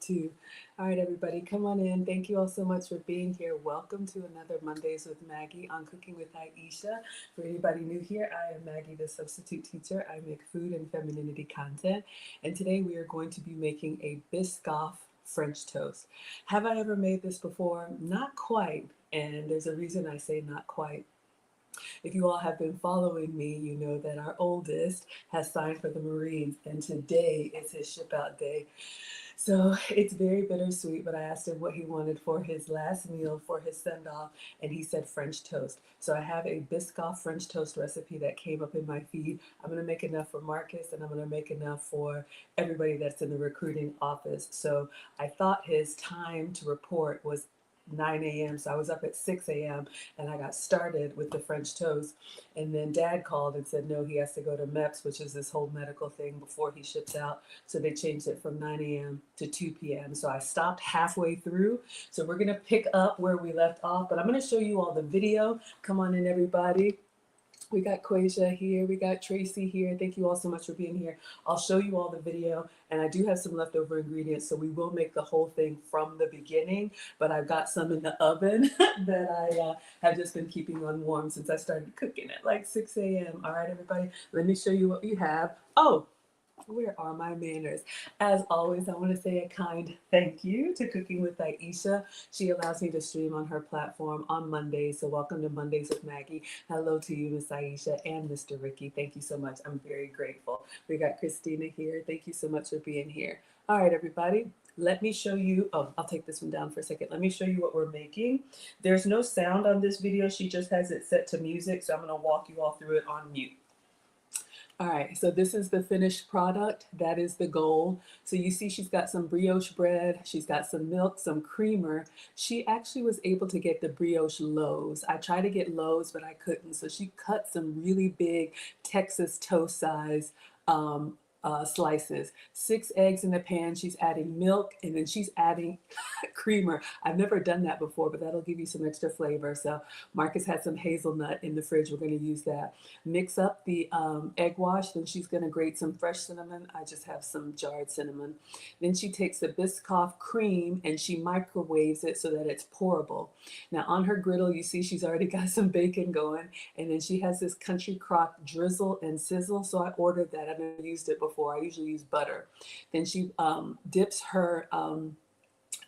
too. All right, everybody, come on in. Thank you all so much for being here. Welcome to another Mondays with Maggie on Cooking with Aisha. For anybody new here, I am Maggie, the substitute teacher. I make food and femininity content, and today we are going to be making a Biscoff French toast. Have I ever made this before? Not quite, and there's a reason I say not quite. If you all have been following me, you know that our oldest has signed for the Marines, and today is his ship out day. So it's very bittersweet, but I asked him what he wanted for his last meal for his send off, and he said French toast. So I have a Biscoff French toast recipe that came up in my feed. I'm going to make enough for Marcus, and I'm going to make enough for everybody that's in the recruiting office. So I thought his time to report was 9 a.m. So I was up at 6 a.m. and I got started with the French toast. And then dad called and said, no, he has to go to MEPS, which is this whole medical thing before he ships out. So they changed it from 9 a.m. to 2 p.m. So I stopped halfway through. So we're going to pick up where we left off, but I'm going to show you all the video. Come on in, everybody. We got Quasia here. We got Tracy here. Thank you all so much for being here. I'll show you all the video, and I do have some leftover ingredients, so we will make the whole thing from the beginning, but I've got some in the oven that I have just been keeping on warm since I started cooking at like 6 a.m. All right, everybody, let me show you what we have. Oh, where are my manners? As always, I want to say a kind thank you to Cooking with Aisha. She allows me to stream on her platform on Mondays. So welcome to Mondays with Maggie. Hello to you, Miss Aisha and Mr. Ricky. Thank you so much. I'm very grateful. We got Christina here. Thank you so much for being here. All right, everybody. Let me show you. Oh, I'll take this one down for a second. Let me show you what we're making. There's no sound on this video. She just has it set to music. So I'm going to walk you all through it on mute. All right, so this is the finished product. That is the goal. So you see she's got some brioche bread. She's got some milk, some creamer. She actually was able to get the brioche loaves. I tried to get loaves, but I couldn't. So she cut some really big Texas toast size slices. 6 eggs in the pan. She's adding milk, and then she's adding creamer. I've never done that before, but that'll give you some extra flavor. So Marcus had some hazelnut in the fridge. We're going to use that. Mix up the egg wash. Then she's going to grate some fresh cinnamon. I just have some jarred cinnamon. Then she takes the Biscoff cream and she microwaves it so that it's pourable. Now on her griddle, you see she's already got some bacon going, and then she has this country crock drizzle and sizzle. So I ordered that. I've never used it before. I usually use butter. Then she dips her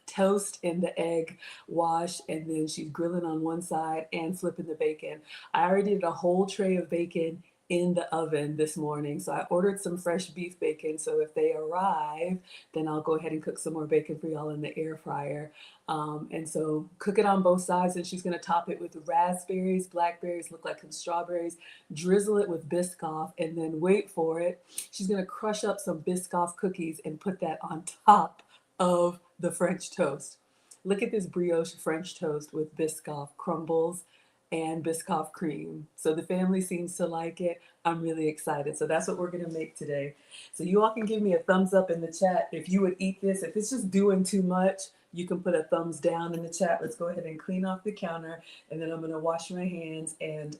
toast in the egg wash, and then she's grilling on one side and flipping the bacon. I already did a whole tray of bacon in the oven this morning. So I ordered some fresh beef bacon. So if they arrive, then I'll go ahead and cook some more bacon for y'all in the air fryer. And so cook it on both sides. And she's going to top it with raspberries, blackberries, look like some strawberries, drizzle it with Biscoff, and then wait for it. She's going to crush up some Biscoff cookies and put that on top of the French toast. Look at this brioche French toast with Biscoff crumbles and Biscoff cream. So the family seems to like it. I'm really excited. So that's what we're gonna make today. So you all can give me a thumbs up in the chat if you would eat this. If it's just doing too much, you can put a thumbs down in the chat. Let's go ahead and clean off the counter, and then I'm gonna wash my hands and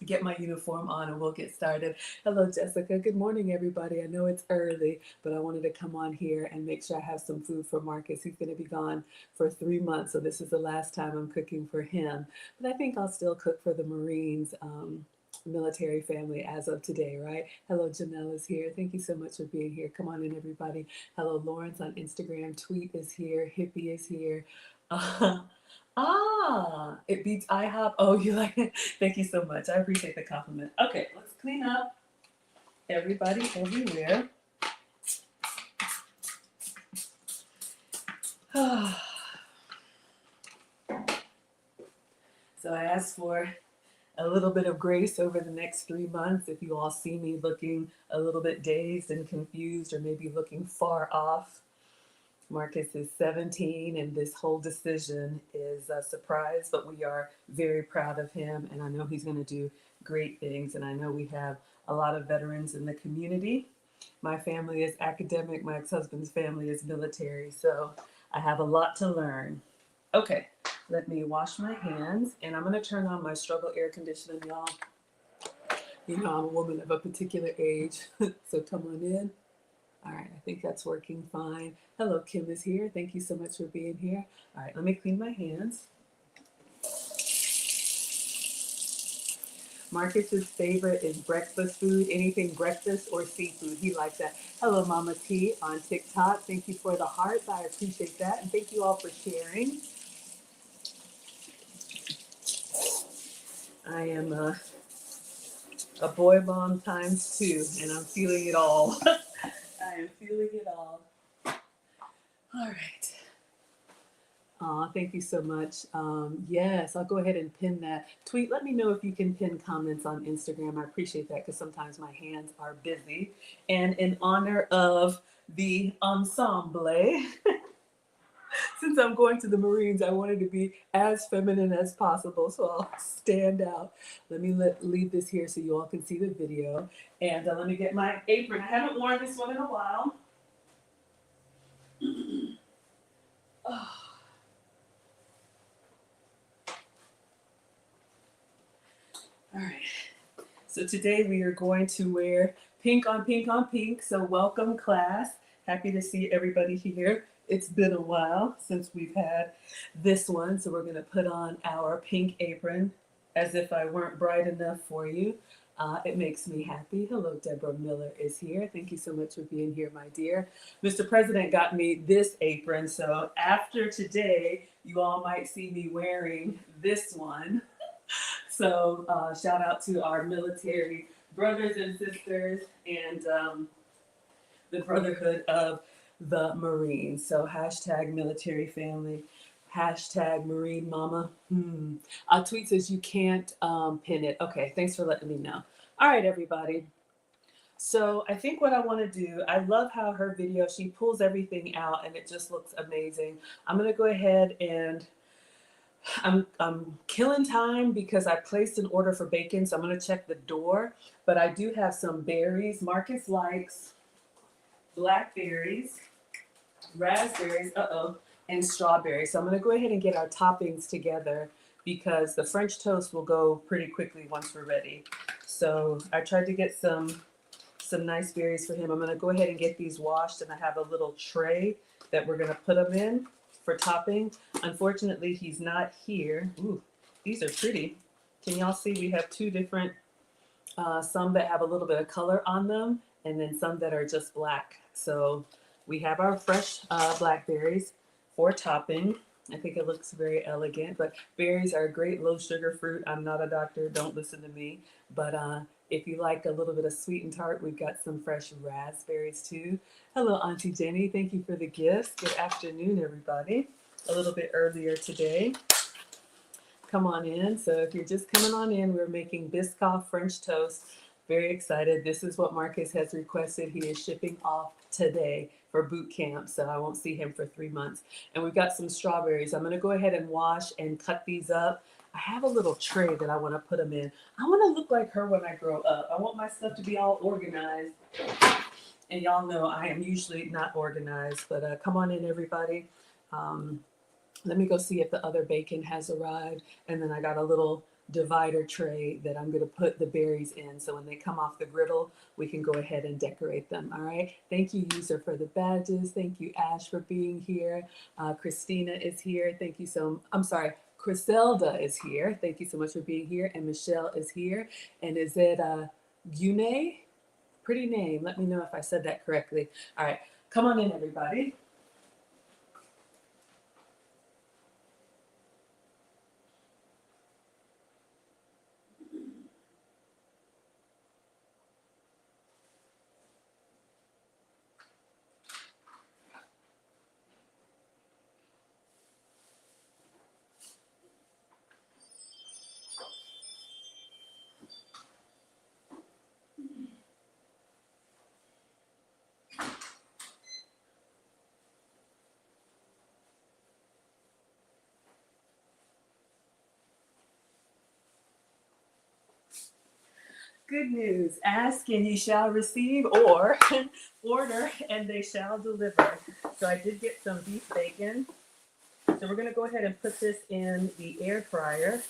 get my uniform on, and we'll get started. Hello, Jessica. Good morning, everybody. I know it's early, but I wanted to come on here and make sure I have some food for Marcus. He's going to be gone for 3 months, so this is the last time I'm cooking for him. But I think I'll still cook for the Marines military family as of today, right? Hello, Janelle is here. Thank you so much for being here. Come on in, everybody. Hello, Lawrence on Instagram. Tweet is here. Hippie is here. It beats IHOP. Oh, you like it? Thank you so much. I appreciate the compliment. Okay, let's clean up everybody everywhere. So I asked for a little bit of grace over the next 3 months. If you all see me looking a little bit dazed and confused, or maybe looking far off, Marcus is 17, and this whole decision is a surprise, but we are very proud of him, and I know he's going to do great things, and I know we have a lot of veterans in the community. My family is academic. My ex-husband's family is military, so I have a lot to learn. Okay, let me wash my hands, and I'm going to turn on my struggle air conditioning, y'all. You know, I'm a woman of a particular age, so come on in. All right, I think that's working fine. Hello, Kim is here. Thank you so much for being here. All right, let me clean my hands. Marcus's favorite is breakfast food, anything breakfast or seafood. He likes that. Hello, Mama T on TikTok. Thank you for the hearts. I appreciate that. And thank you all for sharing. I am a boy mom times two, and I'm feeling it all. I am feeling it all. All right. Thank you so much. Yes, I'll go ahead and pin that tweet. Let me know if you can pin comments on Instagram. I appreciate that because sometimes my hands are busy. And in honor of the ensemble, since I'm going to the Marines, I wanted to be as feminine as possible. So I'll stand out. Let me leave this here so you all can see the video. And let me get my apron. I haven't worn this one in a while. Oh. All right. So today we are going to wear pink on pink on pink. So welcome class. Happy to see everybody here. It's been a while since we've had this one. So we're going to put on our pink apron as if I weren't bright enough for you. It makes me happy. Hello, Deborah Miller is here. Thank you so much for being here, my dear. Mr. President got me this apron. So after today, you all might see me wearing this one. So shout out to our military brothers and sisters and the Brotherhood of the Marines. So hashtag military family, hashtag Marine Mama. Tweet says you can't pin it. Okay, thanks for letting me know. All right, everybody. So I think what I want to do, I love how her video, she pulls everything out and it just looks amazing. I'm going to go ahead and I'm killing time because I placed an order for bacon, so I'm going to check the door. But I do have some berries. Marcus likes blackberries, raspberries, and strawberries. So I'm going to go ahead and get our toppings together because the French toast will go pretty quickly once we're ready. So I tried to get some nice berries for him. I'm going to go ahead and get these washed, and I have a little tray that we're going to put them in for topping. Unfortunately, he's not here. Ooh, these are pretty. Can y'all see we have two different, some that have a little bit of color on them and then some that are just black. So we have our fresh blackberries for topping. I think it looks very elegant, but berries are a great low sugar fruit. I'm not a doctor, don't listen to me. But if you like a little bit of sweet and tart, we've got some fresh raspberries too. Hello, Auntie Jenny. Thank you for the gifts. Good afternoon, everybody. A little bit earlier today. Come on in. So if you're just coming on in, we're making Biscoff French toast. Very excited. This is what Marcus has requested. He is shipping off today for boot camp, so I won't see him for 3 months. And we've got some strawberries. I'm going to go ahead and wash and cut these up. I have a little tray that I want to put them in. I want to look like her when I grow up. I want my stuff to be all organized. And y'all know I am usually not organized, but come on in, everybody. Let me go see if the other bacon has arrived. And then I got a little divider tray that I'm going to put the berries in. So when they come off the griddle, we can go ahead and decorate them. All right. Thank you, user, for the badges. Thank you, Ash, for being here. Christina is here. Thank you I'm sorry. Criselda is here. Thank you so much for being here. And Michelle is here. And is it Gune? Pretty name. Let me know if I said that correctly. All right. Come on in, everybody. Good news. Ask and ye shall receive, or order and they shall deliver. So I did get some beef bacon. So we're going to go ahead and put this in the air fryer.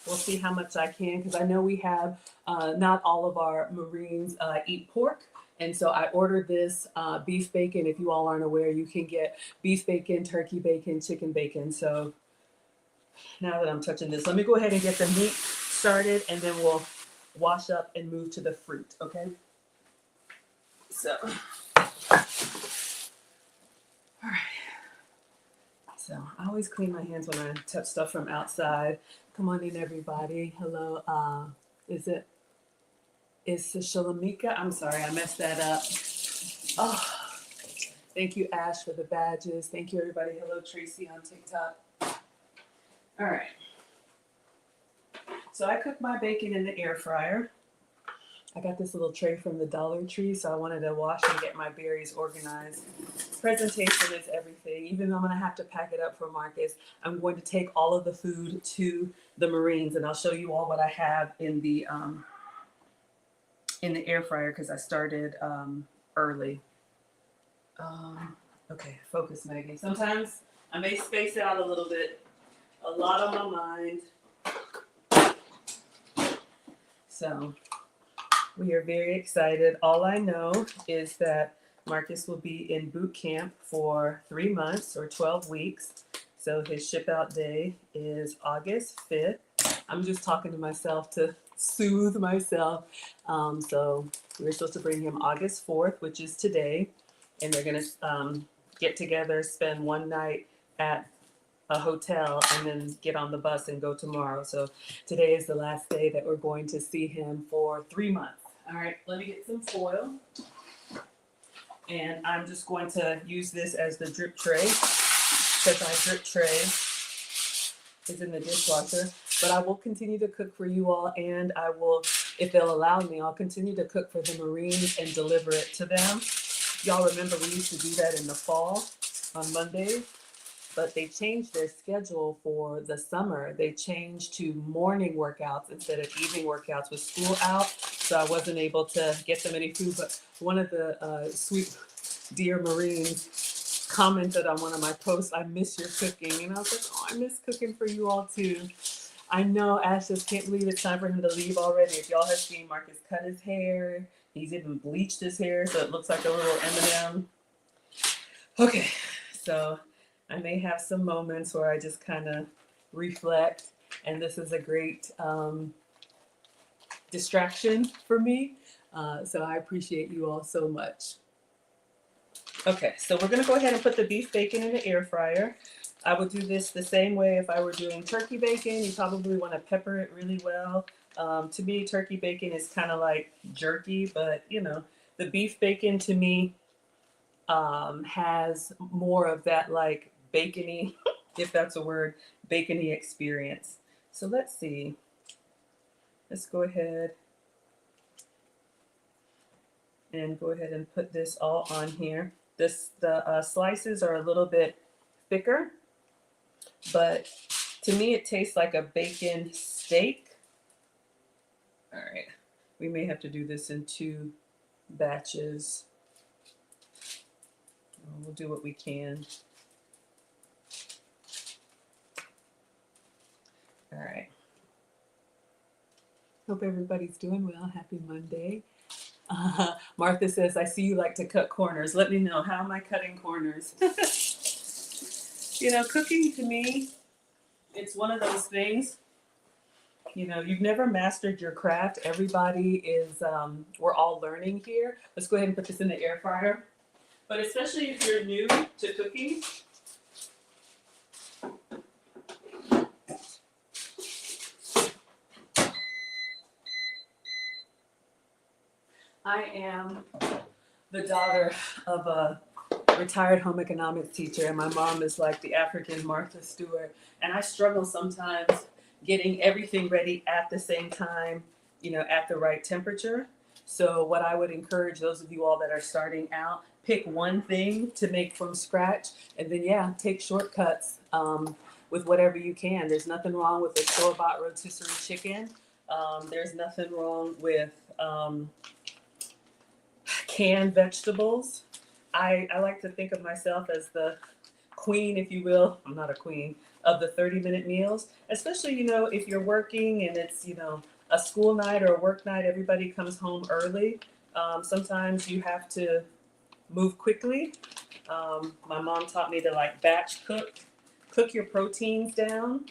We'll see how much I can because I know we have not all of our Marines eat pork. And so I ordered this beef bacon. If you all aren't aware, you can get beef bacon, turkey bacon, chicken bacon. So now that I'm touching this, let me go ahead and get the meat started, and then we'll wash up and move to the fruit, okay? So, all right. So I always clean my hands when I touch stuff from outside. Come on in, everybody. Hello. Is it Shalamika? I'm sorry, I messed that up. Oh, thank you, Ash, for the badges. Thank you, everybody. Hello, Tracy on TikTok. All right. So I cooked my bacon in the air fryer. I got this little tray from the Dollar Tree, so I wanted to wash and get my berries organized. Presentation is everything. Even though I'm gonna have to pack it up for Marcus, I'm going to take all of the food to the Marines, and I'll show you all what I have in the air fryer because I started early. Okay, focus, Maggie. Sometimes I may space out a little bit. A lot on my mind. So we are very excited. All I know is that Marcus will be in boot camp for 3 months or 12 weeks. So his ship out day is August 5th. I'm just talking to myself to soothe myself. So we're supposed to bring him August 4th, which is today. And they're going to get together, spend one night at a hotel, and then get on the bus and go tomorrow. So today is the last day that we're going to see him for 3 months. All right, let me get some foil. And I'm just going to use this as the drip tray because my drip tray is in the dishwasher. But I will continue to cook for you all, and I will, if they'll allow me, I'll continue to cook for the Marines and deliver it to them. Y'all remember we used to do that in the fall on Mondays, but they changed their schedule for the summer. They changed to morning workouts instead of evening workouts with school out. So I wasn't able to get them any food, but one of the sweet dear Marines commented on one of my posts, "I miss your cooking." And I was like, oh, I miss cooking for you all too. I know Aisha'S can't believe it's time for him to leave already. If y'all have seen Marcus cut his hair, he's even bleached his hair so it looks like a little M&M. Okay, so I may have some moments where I just kind of reflect, and this is a great distraction for me. So I appreciate you all so much. Okay, so we're gonna go ahead and put the beef bacon in the air fryer. I would do this the same way if I were doing turkey bacon. You probably want to pepper it really well. To me, turkey bacon is kind of like jerky, but you know, the beef bacon to me has more of that like bacony, if that's a word, bacony experience. So let's see. Let's go ahead and put this all on here. The slices are a little bit thicker, but to me it tastes like a bacon steak. All right, we may have to do this in 2 batches. We'll do what we can. All right. Hope everybody's doing well. Happy Monday. Martha says, I see you like to cut corners. Let me know. How am I cutting corners? You know, cooking to me, it's one of those things, you know, you've never mastered your craft. Everybody is, we're all learning here. Let's go ahead and put this in the air fryer. But especially if you're new to cooking, I am the daughter of a retired home economics teacher, and my mom is like the African Martha Stewart. And I struggle sometimes getting everything ready at the same time, you know, at the right temperature. So what I would encourage those of you all that are starting out, pick one thing to make from scratch, and then take shortcuts with whatever you can. There's nothing wrong with a store-bought rotisserie chicken. There's nothing wrong with canned vegetables. I like to think of myself as the queen, if you will. I'm not a queen of the 30-minute meals, especially, you know, if you're working and it's, you know, a school night or a work night, everybody comes home early. Sometimes you have to move quickly. My mom taught me to like batch cook your proteins down,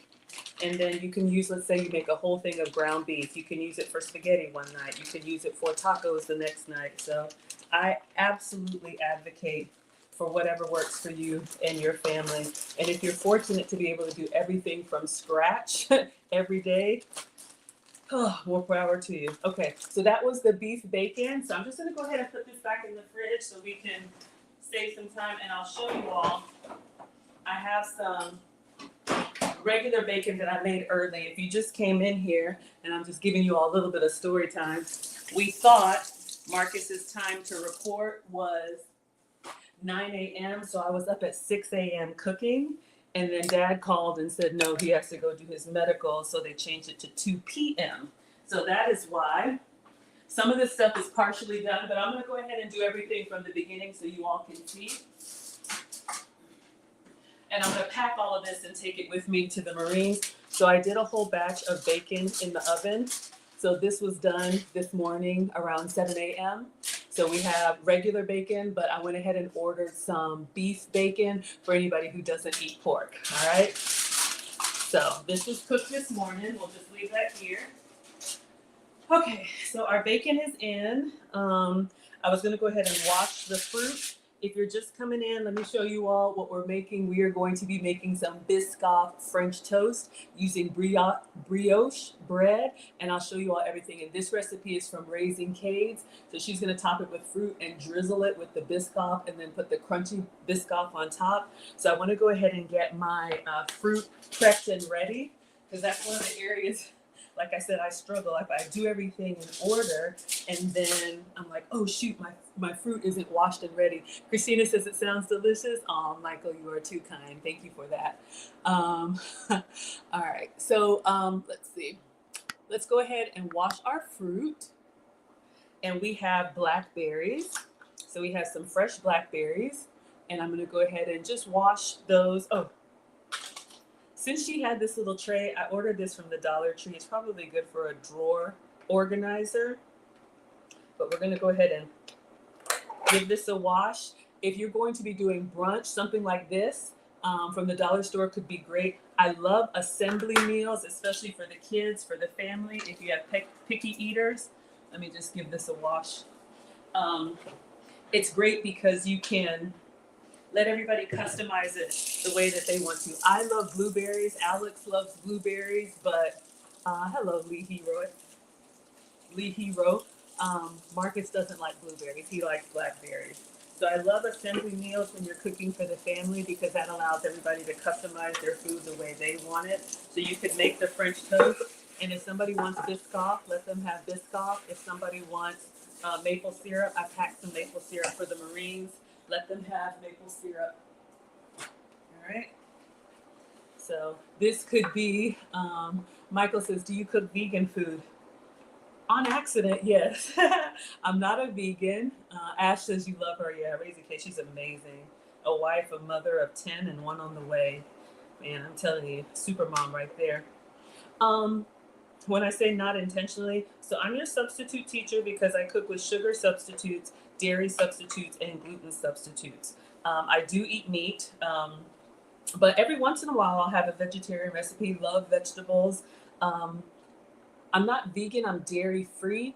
and then you can use, let's say you make a whole thing of ground beef. You can use it for spaghetti one night. You can use it for tacos the next night. So I absolutely advocate for whatever works for you and your family. And if you're fortunate to be able to do everything from scratch every day, oh, more power to you. Okay, so that was the beef bacon. So I'm just gonna go ahead and put this back in the fridge so we can save some time, and I'll show you all. I have some regular bacon that I made early. If you just came in here, and I'm just giving you all a little bit of story time, we thought Marcus's time to report was 9 a.m. So I was up at 6 a.m. cooking. And then Dad called and said, no, he has to go do his medical. So they changed it to 2 p.m. So that is why some of this stuff is partially done. But I'm going to go ahead and do everything from the beginning so you all can see. And I'm going to pack all of this and take it with me to the Marines. So I did a whole batch of bacon in the oven. So this was done this morning around 7 a.m. So we have regular bacon, but I went ahead and ordered some beef bacon for anybody who doesn't eat pork. All right. So this was cooked this morning. We'll just leave that here. Okay, so our bacon is in. I was going to go ahead and wash the fruit. If you're just coming in, let me show you all what we're making. We are going to be making some Biscoff French toast using brioche bread, and I'll show you all everything. And this recipe is from Raising Cane's. So she's going to top it with fruit and drizzle it with the Biscoff and then put the crunchy Biscoff on top. So I want to go ahead and get my fruit prepped and ready, because that's one of the areas, like I said, I struggle. If I do everything in order and then I'm like, oh shoot, my fruit isn't washed and ready. Christina says it sounds delicious. Oh, Michael, you are too kind. Thank you for that. All right, so let's see. Let's go ahead and wash our fruit. And we have blackberries. So we have some fresh blackberries. And I'm gonna go ahead and just wash those. Oh, since she had this little tray, I ordered this from the Dollar Tree. It's probably good for a drawer organizer. But we're going to go ahead and give this a wash. If you're going to be doing brunch, something like this from the dollar store could be great. I love assembly meals, especially for the kids, for the family. If you have picky eaters, let me just give this a wash. It's great because you can let everybody customize it the way that they want to. I love blueberries. Alex loves blueberries, but hello, Lee Hero. Marcus doesn't like blueberries. He likes blackberries. So I love assembly meals when you're cooking for the family, because that allows everybody to customize their food the way they want it. So you could make the French toast, and if somebody wants Biscoff, let them have Biscoff. If somebody wants maple syrup, I packed some maple syrup for the Marines. Let them have maple syrup. All right. So this could be, Michael says, do you cook vegan food? On accident, yes. I'm not a vegan. Ash says you love her. Yeah, Raising K, she's amazing. A wife, a mother of 10, and one on the way. Man, I'm telling you, super mom right there. When I say not intentionally, so I'm your substitute teacher because I cook with sugar substitutes, dairy substitutes, and gluten substitutes. I do eat meat, but every once in a while I'll have a vegetarian recipe. Love vegetables. I'm not vegan, I'm dairy free.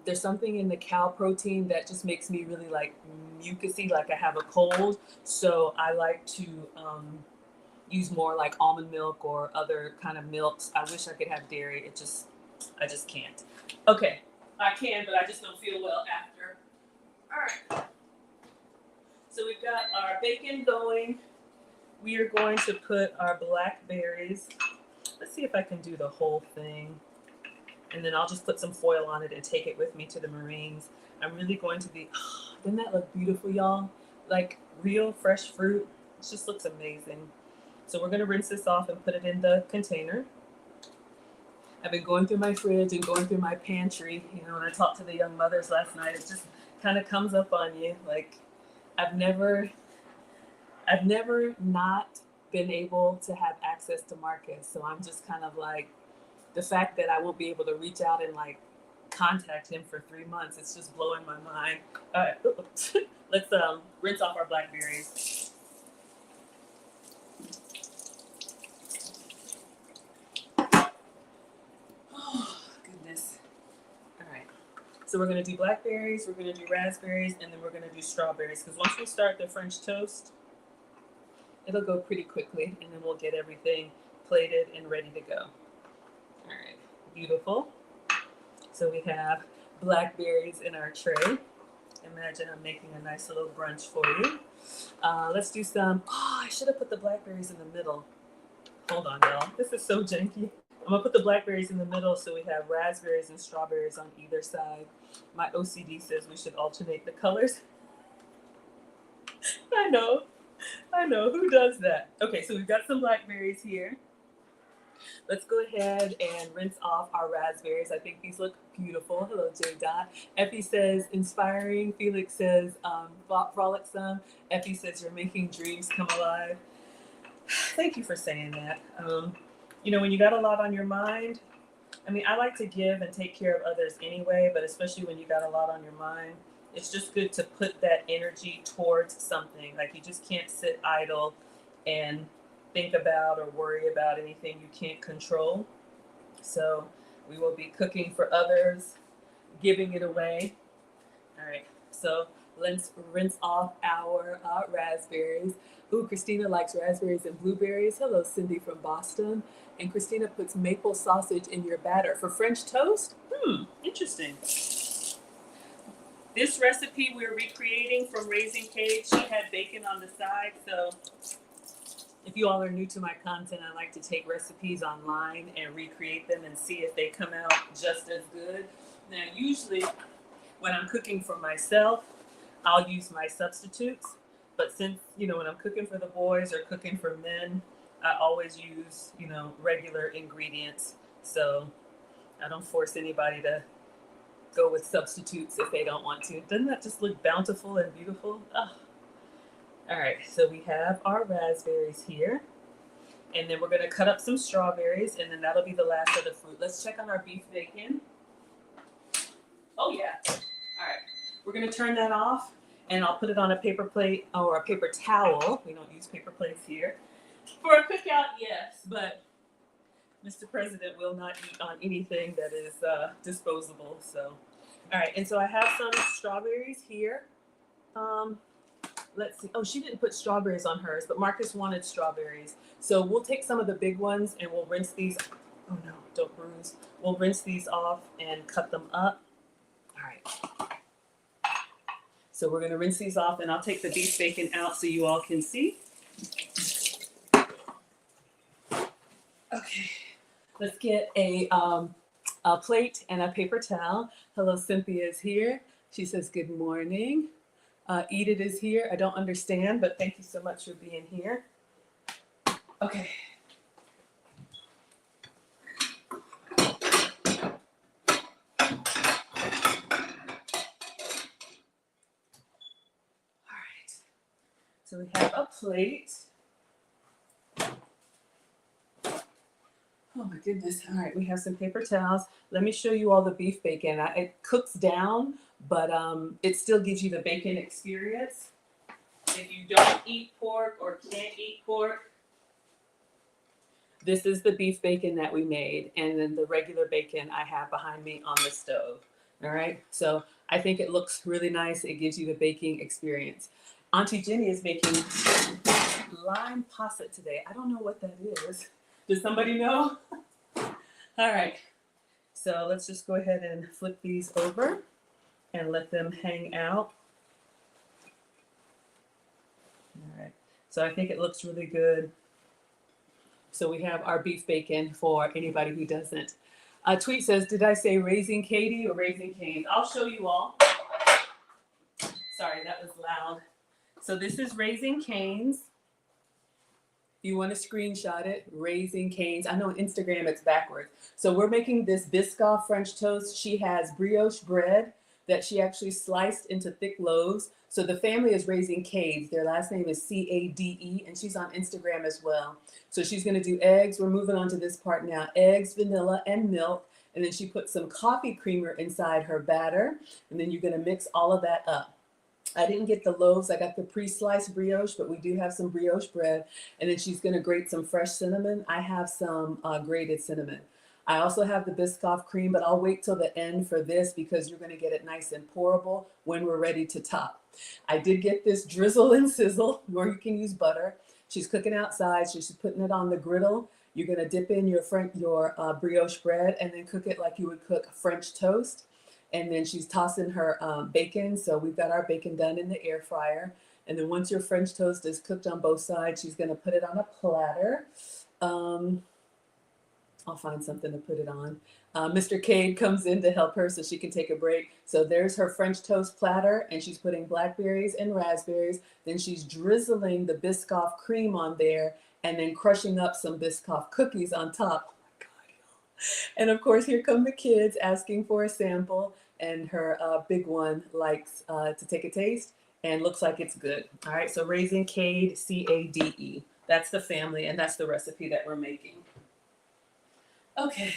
There's something in the cow protein that just makes me really like mucusy, like I have a cold. So I like to use more like almond milk or other kind of milks. I wish I could have dairy. I just can't. Okay, I can, but I just don't feel well after. All right. So we've got our bacon going. We are going to put our blackberries. Let's see if I can do the whole thing. And then I'll just put some foil on it and take it with me to the Marines. I'm really going to be, doesn't that look beautiful, y'all? Like real fresh fruit. It just looks amazing. So we're gonna rinse this off and put it in the container. I've been going through my fridge and going through my pantry. You know, when I talked to the young mothers last night, it just kind of comes up on you. Like I've never not been able to have access to Marcus. So I'm just kind of like, the fact that I won't be able to reach out and like contact him for 3 months. It's just blowing my mind. All right, let's rinse off our blackberries. Oh, goodness. All right. So we're going to do blackberries, we're going to do raspberries, and then we're going to do strawberries. Because once we start the French toast, it'll go pretty quickly, and then we'll get everything plated and ready to go. All right, beautiful. So we have blackberries in our tray. Imagine I'm making a nice little brunch for you. Let's do some, I should have put the blackberries in the middle. Hold on, y'all. This is so janky. I'm gonna put the blackberries in the middle so we have raspberries and strawberries on either side. My OCD says we should alternate the colors. I know, who does that? Okay, so we've got some blackberries here. Let's go ahead and rinse off our raspberries. I think these look beautiful. Hello, J. Dot. Effie says inspiring. Felix says frolicsome. Effie says you're making dreams come alive. Thank you for saying that. You know, when you got a lot on your mind, I mean, I like to give and take care of others anyway, but especially when you got a lot on your mind, it's just good to put that energy towards something. Like, you just can't sit idle and think about or worry about anything you can't control. So we will be cooking for others, giving it away. All right, so let's rinse off our raspberries. Ooh, Christina likes raspberries and blueberries. Hello, Cindy from Boston. And Christina puts maple sausage in your batter for French toast. Interesting. This recipe we're recreating from Raising Cage. She had bacon on the side, so if you all are new to my content, I like to take recipes online and recreate them and see if they come out just as good. Now, usually when I'm cooking for myself, I'll use my substitutes. But since, you know, when I'm cooking for the boys or cooking for men, I always use, you know, regular ingredients. So I don't force anybody to go with substitutes if they don't want to. Doesn't that just look bountiful and beautiful? Oh. All right, so we have our raspberries here, and then we're gonna cut up some strawberries, and then that'll be the last of the fruit. Let's check on our beef bacon. Oh yeah, all right. We're gonna turn that off, and I'll put it on a paper plate or a paper towel. We don't use paper plates here. For a cookout, yes, but Mr. President will not eat on anything that is disposable, so. All right, and so I have some strawberries here. Let's see. Oh, she didn't put strawberries on hers, but Marcus wanted strawberries. So we'll take some of the big ones and we'll rinse these. Oh no, don't bruise. We'll rinse these off and cut them up. All right. So we're gonna rinse these off, and I'll take the beef bacon out so you all can see. Okay, let's get a plate and a paper towel. Hello, Cynthia is here. She says good morning. Edith is here. I don't understand, but thank you so much for being here. Okay. All right. So we have a plate. Oh my goodness. All right, we have some paper towels. Let me show you all the beef bacon. It cooks down, but it still gives you the bacon experience. If you don't eat pork or can't eat pork, this is the beef bacon that we made, and then the regular bacon I have behind me on the stove. All right, so I think it looks really nice. It gives you the baking experience. Auntie Jenny is making lime posset today. I don't know what that is. Does somebody know? All right, so let's just go ahead and flip these over and let them hang out. All right, so I think it looks really good. So we have our beef bacon for anybody who doesn't. Tweet says, did I say Raising Katie or Raising Cane's? I'll show you all. Sorry, that was loud. So this is Raising Cane's. If you want to screenshot it, Raising Cane's. I know on Instagram it's backwards. So we're making this Biscoff French toast. She has brioche bread that she actually sliced into thick loaves. So the family is Raising Cade. Their last name is C-A-D-E, and she's on Instagram as well. So she's going to do eggs. We're moving on to this part now. Eggs, vanilla, and milk. And then she put some coffee creamer inside her batter. And then you're going to mix all of that up. I didn't get the loaves. I got the pre-sliced brioche, but we do have some brioche bread. And then she's going to grate some fresh cinnamon. I have some grated cinnamon. I also have the Biscoff cream, but I'll wait till the end for this because you're going to get it nice and pourable when we're ready to top. I did get this drizzle and sizzle, or you can use butter. She's cooking outside, so she's putting it on the griddle. You're going to dip in your brioche bread and then cook it like you would cook French toast. And then she's tossing her bacon. So we've got our bacon done in the air fryer. And then once your French toast is cooked on both sides, she's going to put it on a platter. I'll find something to put it on. Mr. Cade comes in to help her so she can take a break. So there's her French toast platter, and she's putting blackberries and raspberries. Then she's drizzling the Biscoff cream on there and then crushing up some Biscoff cookies on top. Oh my God, y'all. And of course, here come the kids asking for a sample, and her big one likes to take a taste and looks like it's good. All right, so raising Cade, C-A-D-E. That's the family, and that's the recipe that we're making. Okay,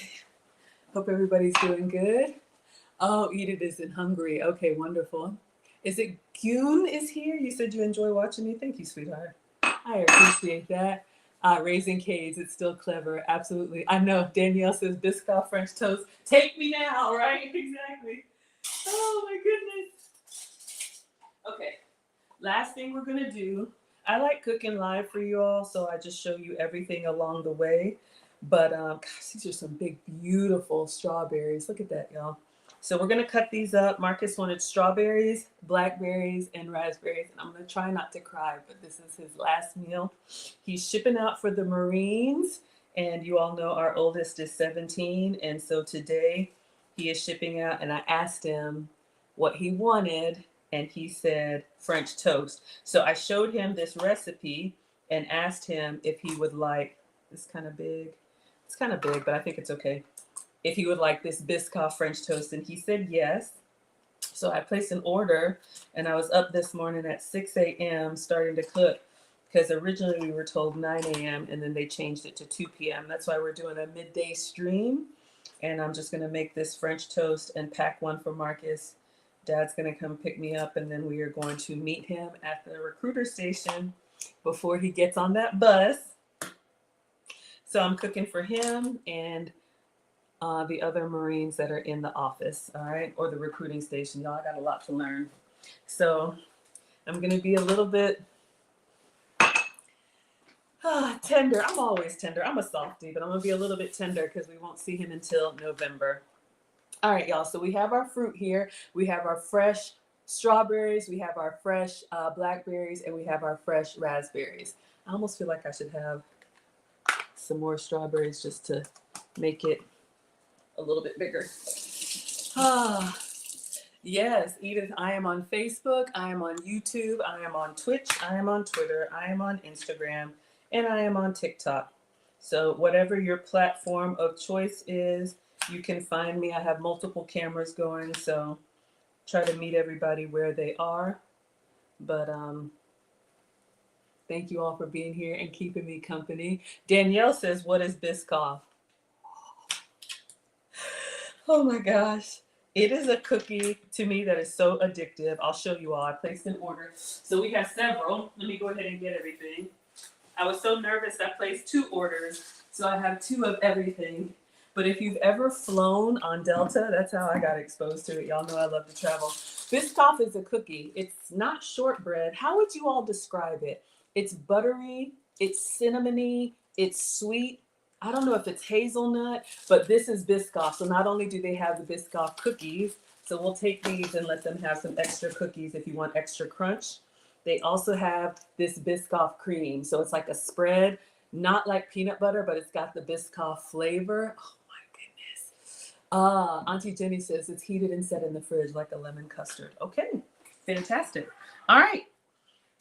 hope everybody's doing good. Oh, Edith isn't hungry. Okay, wonderful. Is it Gyun is here? You said you enjoy watching me. Thank you, sweetheart. I appreciate that. Raising Cades, it's still clever. Absolutely. I know. Danielle says Biscoff French toast. Take me now, right? Exactly. Oh my goodness. Okay, last thing we're gonna do. I like cooking live for you all, so I just show you everything along the way. But gosh, these are some big, beautiful strawberries. Look at that, y'all. So we're going to cut these up. Marcus wanted strawberries, blackberries, and raspberries. And I'm going to try not to cry, but this is his last meal. He's shipping out for the Marines. And you all know our oldest is 17. And so today he is shipping out. And I asked him what he wanted. And he said French toast. So I showed him this recipe and asked him if he would like this kind of big. It's kind of big, but I think it's okay. If he would like this Biscoff French toast, and he said yes. So I placed an order, and I was up this morning at 6 a.m. starting to cook because originally we were told 9 a.m. and then they changed it to 2 p.m. That's why we're doing a midday stream, and I'm just going to make this French toast and pack one for Marcus. Dad's going to come pick me up, and then we are going to meet him at the recruiter station before he gets on that bus. So I'm cooking for him and the other Marines that are in the office, all right, or the recruiting station. Y'all, I got a lot to learn. So I'm going to be a little bit tender. I'm always tender. I'm a softie, but I'm going to be a little bit tender because we won't see him until November. All right, y'all. So we have our fruit here. We have our fresh strawberries. We have our fresh blackberries, and we have our fresh raspberries. I almost feel like I should have some more strawberries just to make it a little bit bigger. Yes, Edith, I am on Facebook, I am on YouTube, I am on Twitch, I am on Twitter, I am on Instagram, and I am on TikTok. So whatever your platform of choice is, you can find me. I have multiple cameras going, so try to meet everybody where they are. But thank you all for being here and keeping me company. Danielle says, what is Biscoff? Oh my gosh. It is a cookie to me that is so addictive. I'll show you all. I placed an order. So we have several. Let me go ahead and get everything. I was so nervous I placed 2 orders. So I have 2 of everything. But if you've ever flown on Delta, that's how I got exposed to it. Y'all know I love to travel. Biscoff is a cookie. It's not shortbread. How would you all describe it? It's buttery, it's cinnamony, it's sweet. I don't know if it's hazelnut, but this is Biscoff. So not only do they have the Biscoff cookies, so we'll take these and let them have some extra cookies if you want extra crunch. They also have this Biscoff cream. So it's like a spread, not like peanut butter, but it's got the Biscoff flavor. Oh my goodness. Auntie Jenny says it's heated and set in the fridge like a lemon custard. Okay, fantastic. All right.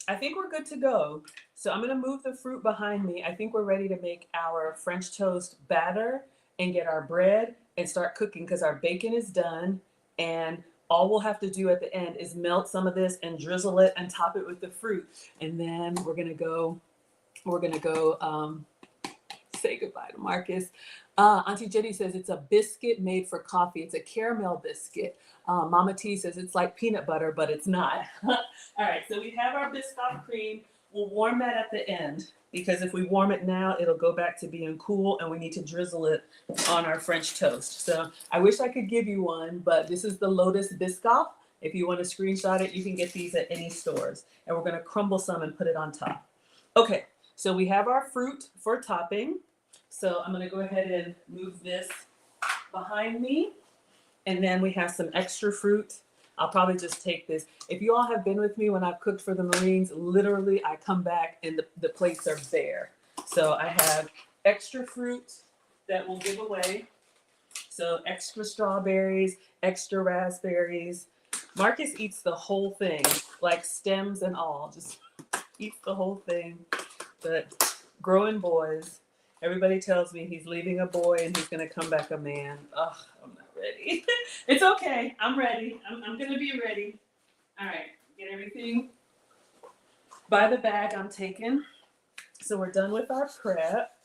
I think we're good to go. So I'm going to move the fruit behind me. I think we're ready to make our French toast batter and get our bread and start cooking because our bacon is done. And all we'll have to do at the end is melt some of this and drizzle it and top it with the fruit. And then we're going to go say goodbye to Marcus. Auntie Jenny says it's a biscuit made for coffee. It's a caramel biscuit. Mama T says it's like peanut butter, but it's not. All right, so we have our Biscoff cream. We'll warm that at the end because if we warm it now, it'll go back to being cool and we need to drizzle it on our French toast. So I wish I could give you one, but this is the Lotus Biscoff. If you want to screenshot it, you can get these at any stores. And we're going to crumble some and put it on top. Okay, so we have our fruit for topping. So I'm going to go ahead and move this behind me. And then we have some extra fruit. I'll probably just take this. If you all have been with me when I've cooked for the Marines, literally I come back and the plates are bare. So I have extra fruit that we'll give away. So extra strawberries, extra raspberries. Marcus eats the whole thing, like stems and all, just eats the whole thing. But growing boys, everybody tells me he's leaving a boy and he's going to come back a man. Ugh, I'm not ready. It's okay. I'm ready. I'm going to be ready. All right. Get everything by the bag I'm taking. So we're done with our prep.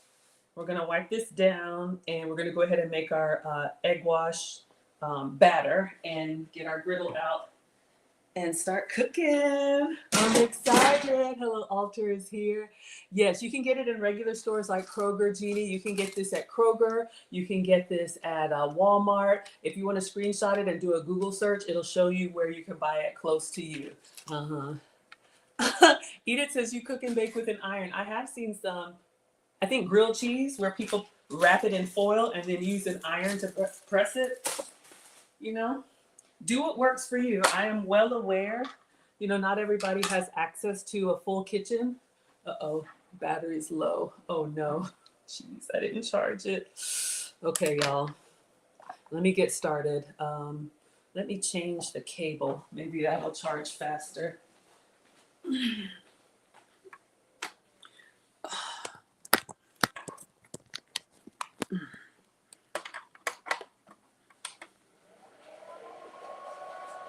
We're going to wipe this down and we're going to go ahead and make our egg wash batter and get our griddle out and start cooking. I'm excited. Hello, Alter is here. Yes, you can get it in regular stores like Kroger, Jeannie. You can get this at Kroger. You can get this at Walmart. If you want to screenshot it and do a Google search, it'll show you where you can buy it close to you. Edith says you cook and bake with an iron. I have seen some, I think grilled cheese where people wrap it in foil and then use an iron to press it. You know, do what works for you. I am well aware, you know, not everybody has access to a full kitchen. Uh-oh, battery's low. Oh no, jeez, I didn't charge it. Okay, y'all, let me get started. Let me change the cable. Maybe that'll charge faster.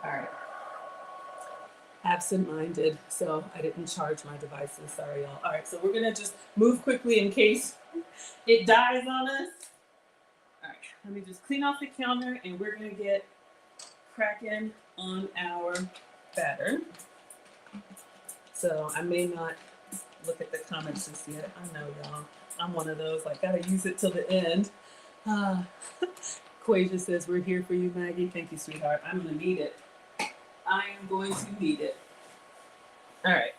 All right. Absent-minded, so I didn't charge my devices. Sorry, y'all. All right, so we're gonna just move quickly in case it dies on us. All right, let me just clean off the counter and we're gonna get cracking on our batter. So I may not look at the comments just yet. I know, y'all. I'm one of those, like, gotta use it till the end. Quasia says, we're here for you, Maggie. Thank you, sweetheart. I'm gonna need it. I am going to need it. All right.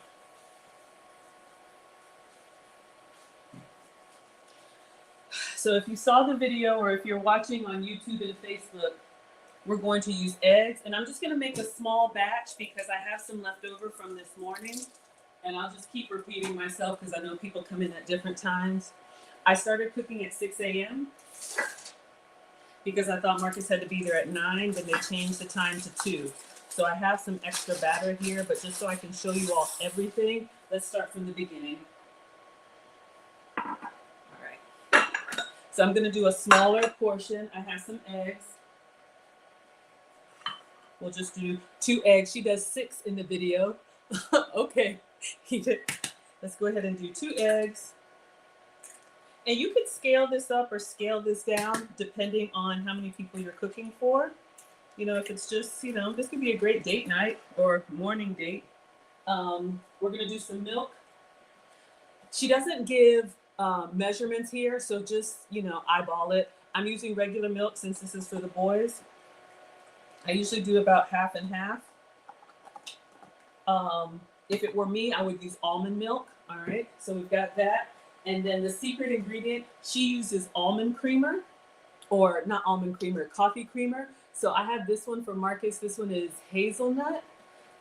So if you saw the video or if you're watching on YouTube and Facebook, we're going to use eggs. And I'm just going to make a small batch because I have some left over from this morning. And I'll just keep repeating myself because I know people come in at different times. I started cooking at 6 a.m. because I thought Marcus had to be there at 9, but they changed the time to 2. So I have some extra batter here, but just so I can show you all everything, let's start from the beginning. All right. So I'm going to do a smaller portion. I have some eggs. We'll just do 2 eggs. She does 6 in the video. Okay. Let's go ahead and do 2 eggs. And you could scale this up or scale this down depending on how many people you're cooking for. You know, if it's just, you know, this could be a great date night or morning date. We're going to do some milk. She doesn't give measurements here, so just, you know, eyeball it. I'm using regular milk since this is for the boys. I usually do about half and half. If it were me, I would use almond milk. All right, so we've got that. And then the secret ingredient, she uses almond creamer, or not almond creamer, coffee creamer. So I have this one for Marcus. This one is hazelnut.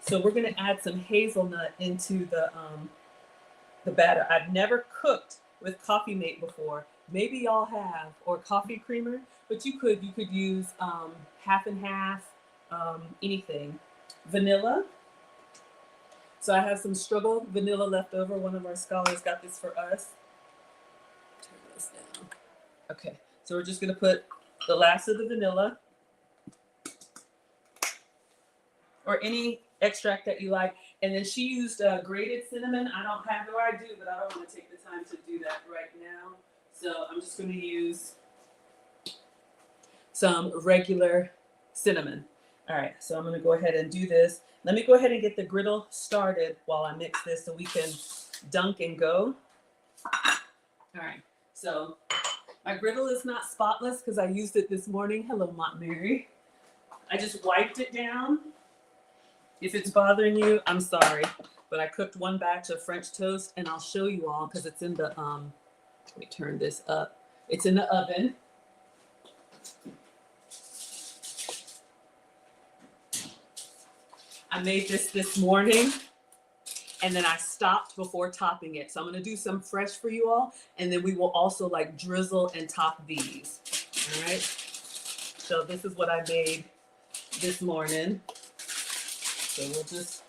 So we're going to add some hazelnut into the batter. I've never cooked with Coffee Mate before. Maybe y'all have, or coffee creamer, but you could use half and half, anything. Vanilla. So I have some struggle vanilla left over. One of our scholars got this for us. Turn this down. Okay, so we're just going to put the last of the vanilla, or any extract that you like. And then she used grated cinnamon. I don't have it, or I do, but I don't want to take the time to do that right now. So I'm just going to use some regular cinnamon. All right, so I'm going to go ahead and do this. Let me go ahead and get the griddle started while I mix this so we can dunk and go. All right, so my griddle is not spotless because I used it this morning. Hello, Aunt Mary. I just wiped it down. If it's bothering you, I'm sorry. But I cooked one batch of French toast, and I'll show you all because it's in the, let me turn this up. It's in the oven. I made this morning, and then I stopped before topping it. So I'm going to do some fresh for you all, and then we will also like drizzle and top these. All right. So this is what I made this morning. So we'll just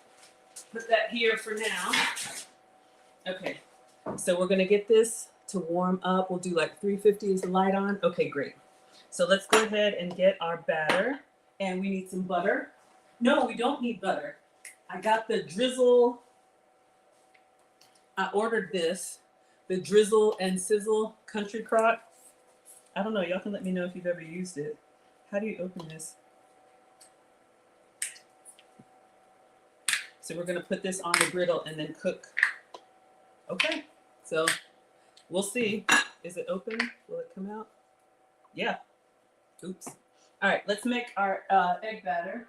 put that here for now. Okay. So we're going to get this to warm up. We'll do like 350 is the light on. Okay, great. So let's go ahead and get our batter, and we need some butter. No, we don't need butter. I got the drizzle. I ordered this, the Drizzle and Sizzle Country Crock. I don't know. Y'all can let me know if you've ever used it. How do you open this? So we're going to put this on the griddle and then cook. Okay. So we'll see. Is it open? Will it come out? Yeah. Oops. All right. Let's make our egg batter.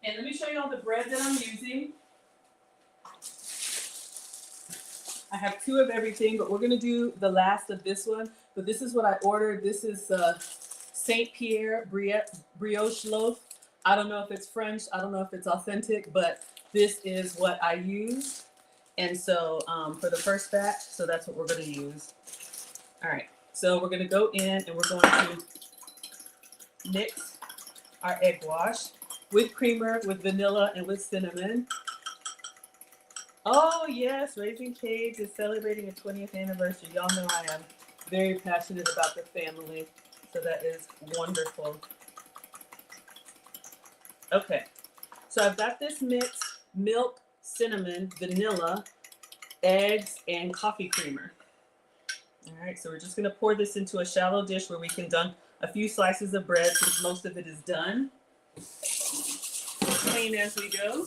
And let me show you all the bread that I'm using. I have 2 of everything, but we're going to do the last of this one. But this is what I ordered. This is St. Pierre brioche loaf. I don't know if it's French. I don't know if it's authentic, but this is what I use. And so for the first batch, so that's what we're going to use. All right. So we're going to go in and we're going to mix our egg wash with creamer, with vanilla, and with cinnamon. Oh, yes, Raising Cane's is celebrating a 20th anniversary. Y'all know I am very passionate about the family, so that is wonderful. Okay, so I've got this mix: milk, cinnamon, vanilla, eggs, and coffee creamer. All right, so we're just going to pour this into a shallow dish where we can dunk a few slices of bread since most of it is done. Clean as we go.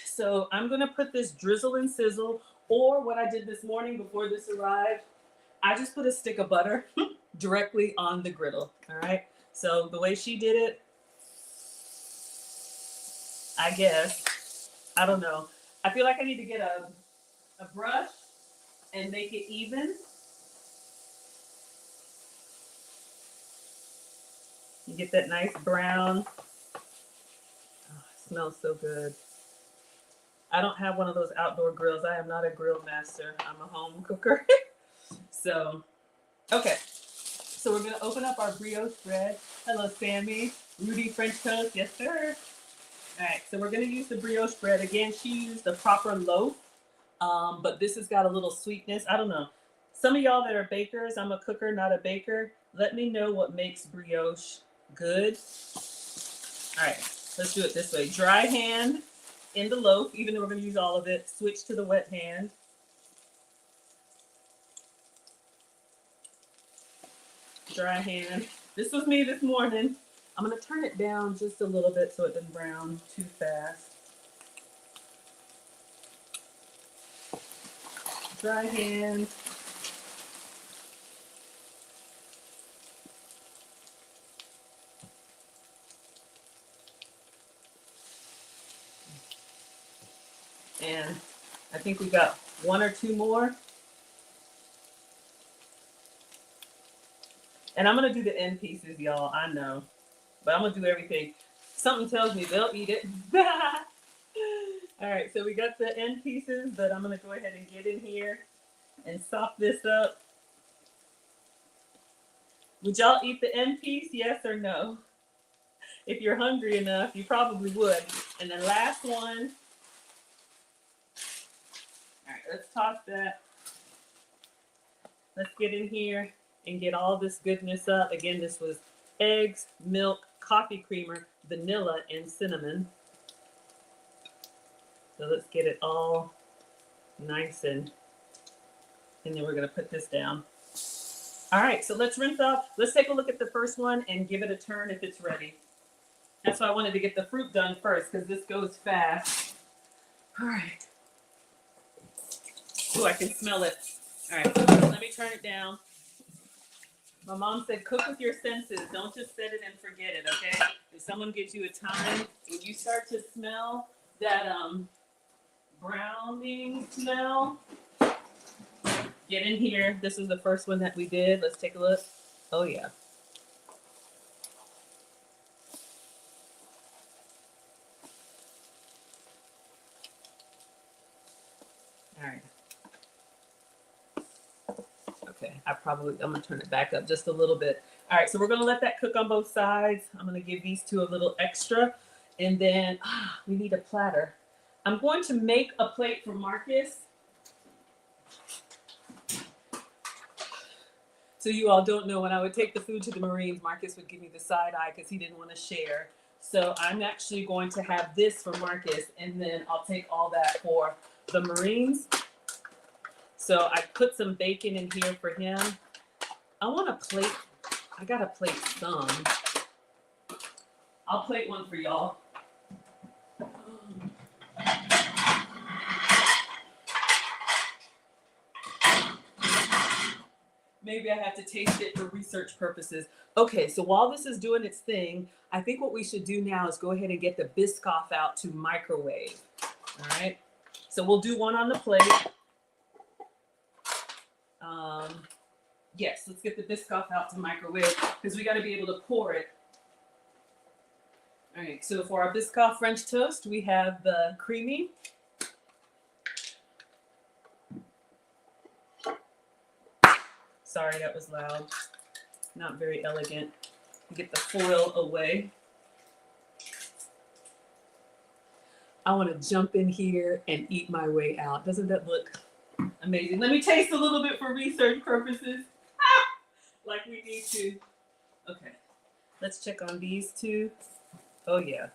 So I'm going to put this drizzle and sizzle, or what I did this morning before this arrived, I just put a stick of butter directly on the griddle. All right. So the way she did it, I guess, I don't know. I feel like I need to get a brush and make it even. You get that nice brown. Oh, it smells so good. I don't have one of those outdoor grills. I am not a grill master. I'm a home cooker. So, okay. So we're going to open up our brioche bread. Hello, Sammy. Rudy French toast. Yes, sir. All right. So we're going to use the brioche bread. Again, she used the proper loaf, but this has got a little sweetness. I don't know. Some of y'all that are bakers, I'm a cooker, not a baker. Let me know what makes brioche good. All right. Let's do it this way. Dry hand in the loaf, even though we're going to use all of it. Switch to the wet hand. Dry hand. This was me this morning. I'm going to turn it down just a little bit so it doesn't brown too fast. Dry hand. And I think we got 1 or 2 more. And I'm going to do the end pieces, y'all. I know. But I'm going to do everything. Something tells me they'll eat it. All right. So we got the end pieces, but I'm going to go ahead and get in here and sop this up. Would y'all eat the end piece? Yes or no? If you're hungry enough, you probably would. And the last one. All right. Let's toss that. Let's get in here and get all this goodness up. Again, this was eggs, milk, coffee creamer, vanilla, and cinnamon. So let's get it all nice and then we're gonna put this down. All right, so let's rinse off. Let's take a look at the first one and give it a turn if it's ready. That's why I wanted to get the fruit done first because this goes fast. All right. Oh, I can smell it. All right, so let me turn it down. My mom said, cook with your senses. Don't just set it and forget it, okay? If someone gives you a time, when you start to smell that browning smell, get in here. This is the first one that we did. Let's take a look. Oh, yeah. All right. Okay, I'm gonna turn it back up just a little bit. All right, so we're gonna let that cook on both sides. I'm gonna give these two a little extra. And then we need a platter. I'm going to make a plate for Marcus. So you all don't know, when I would take the food to the Marines, Marcus would give me the side eye because he didn't want to share. So I'm actually going to have this for Marcus, and then I'll take all that for the Marines. So I put some bacon in here for him. I want a plate. I got to plate some. I'll plate one for y'all. Maybe I have to taste it for research purposes. Okay, so while this is doing its thing, I think what we should do now is go ahead and get the Biscoff out to microwave. All right, so we'll do one on the plate. Yes, let's get the Biscoff out to microwave because we got to be able to pour it. All right, so for our Biscoff French toast, we have the creamy. Sorry, that was loud. Not very elegant. Get the foil away. I want to jump in here and eat my way out. Doesn't that look amazing? Let me taste a little bit for research purposes. Like we need to. Okay, let's check on these two. Oh yeah.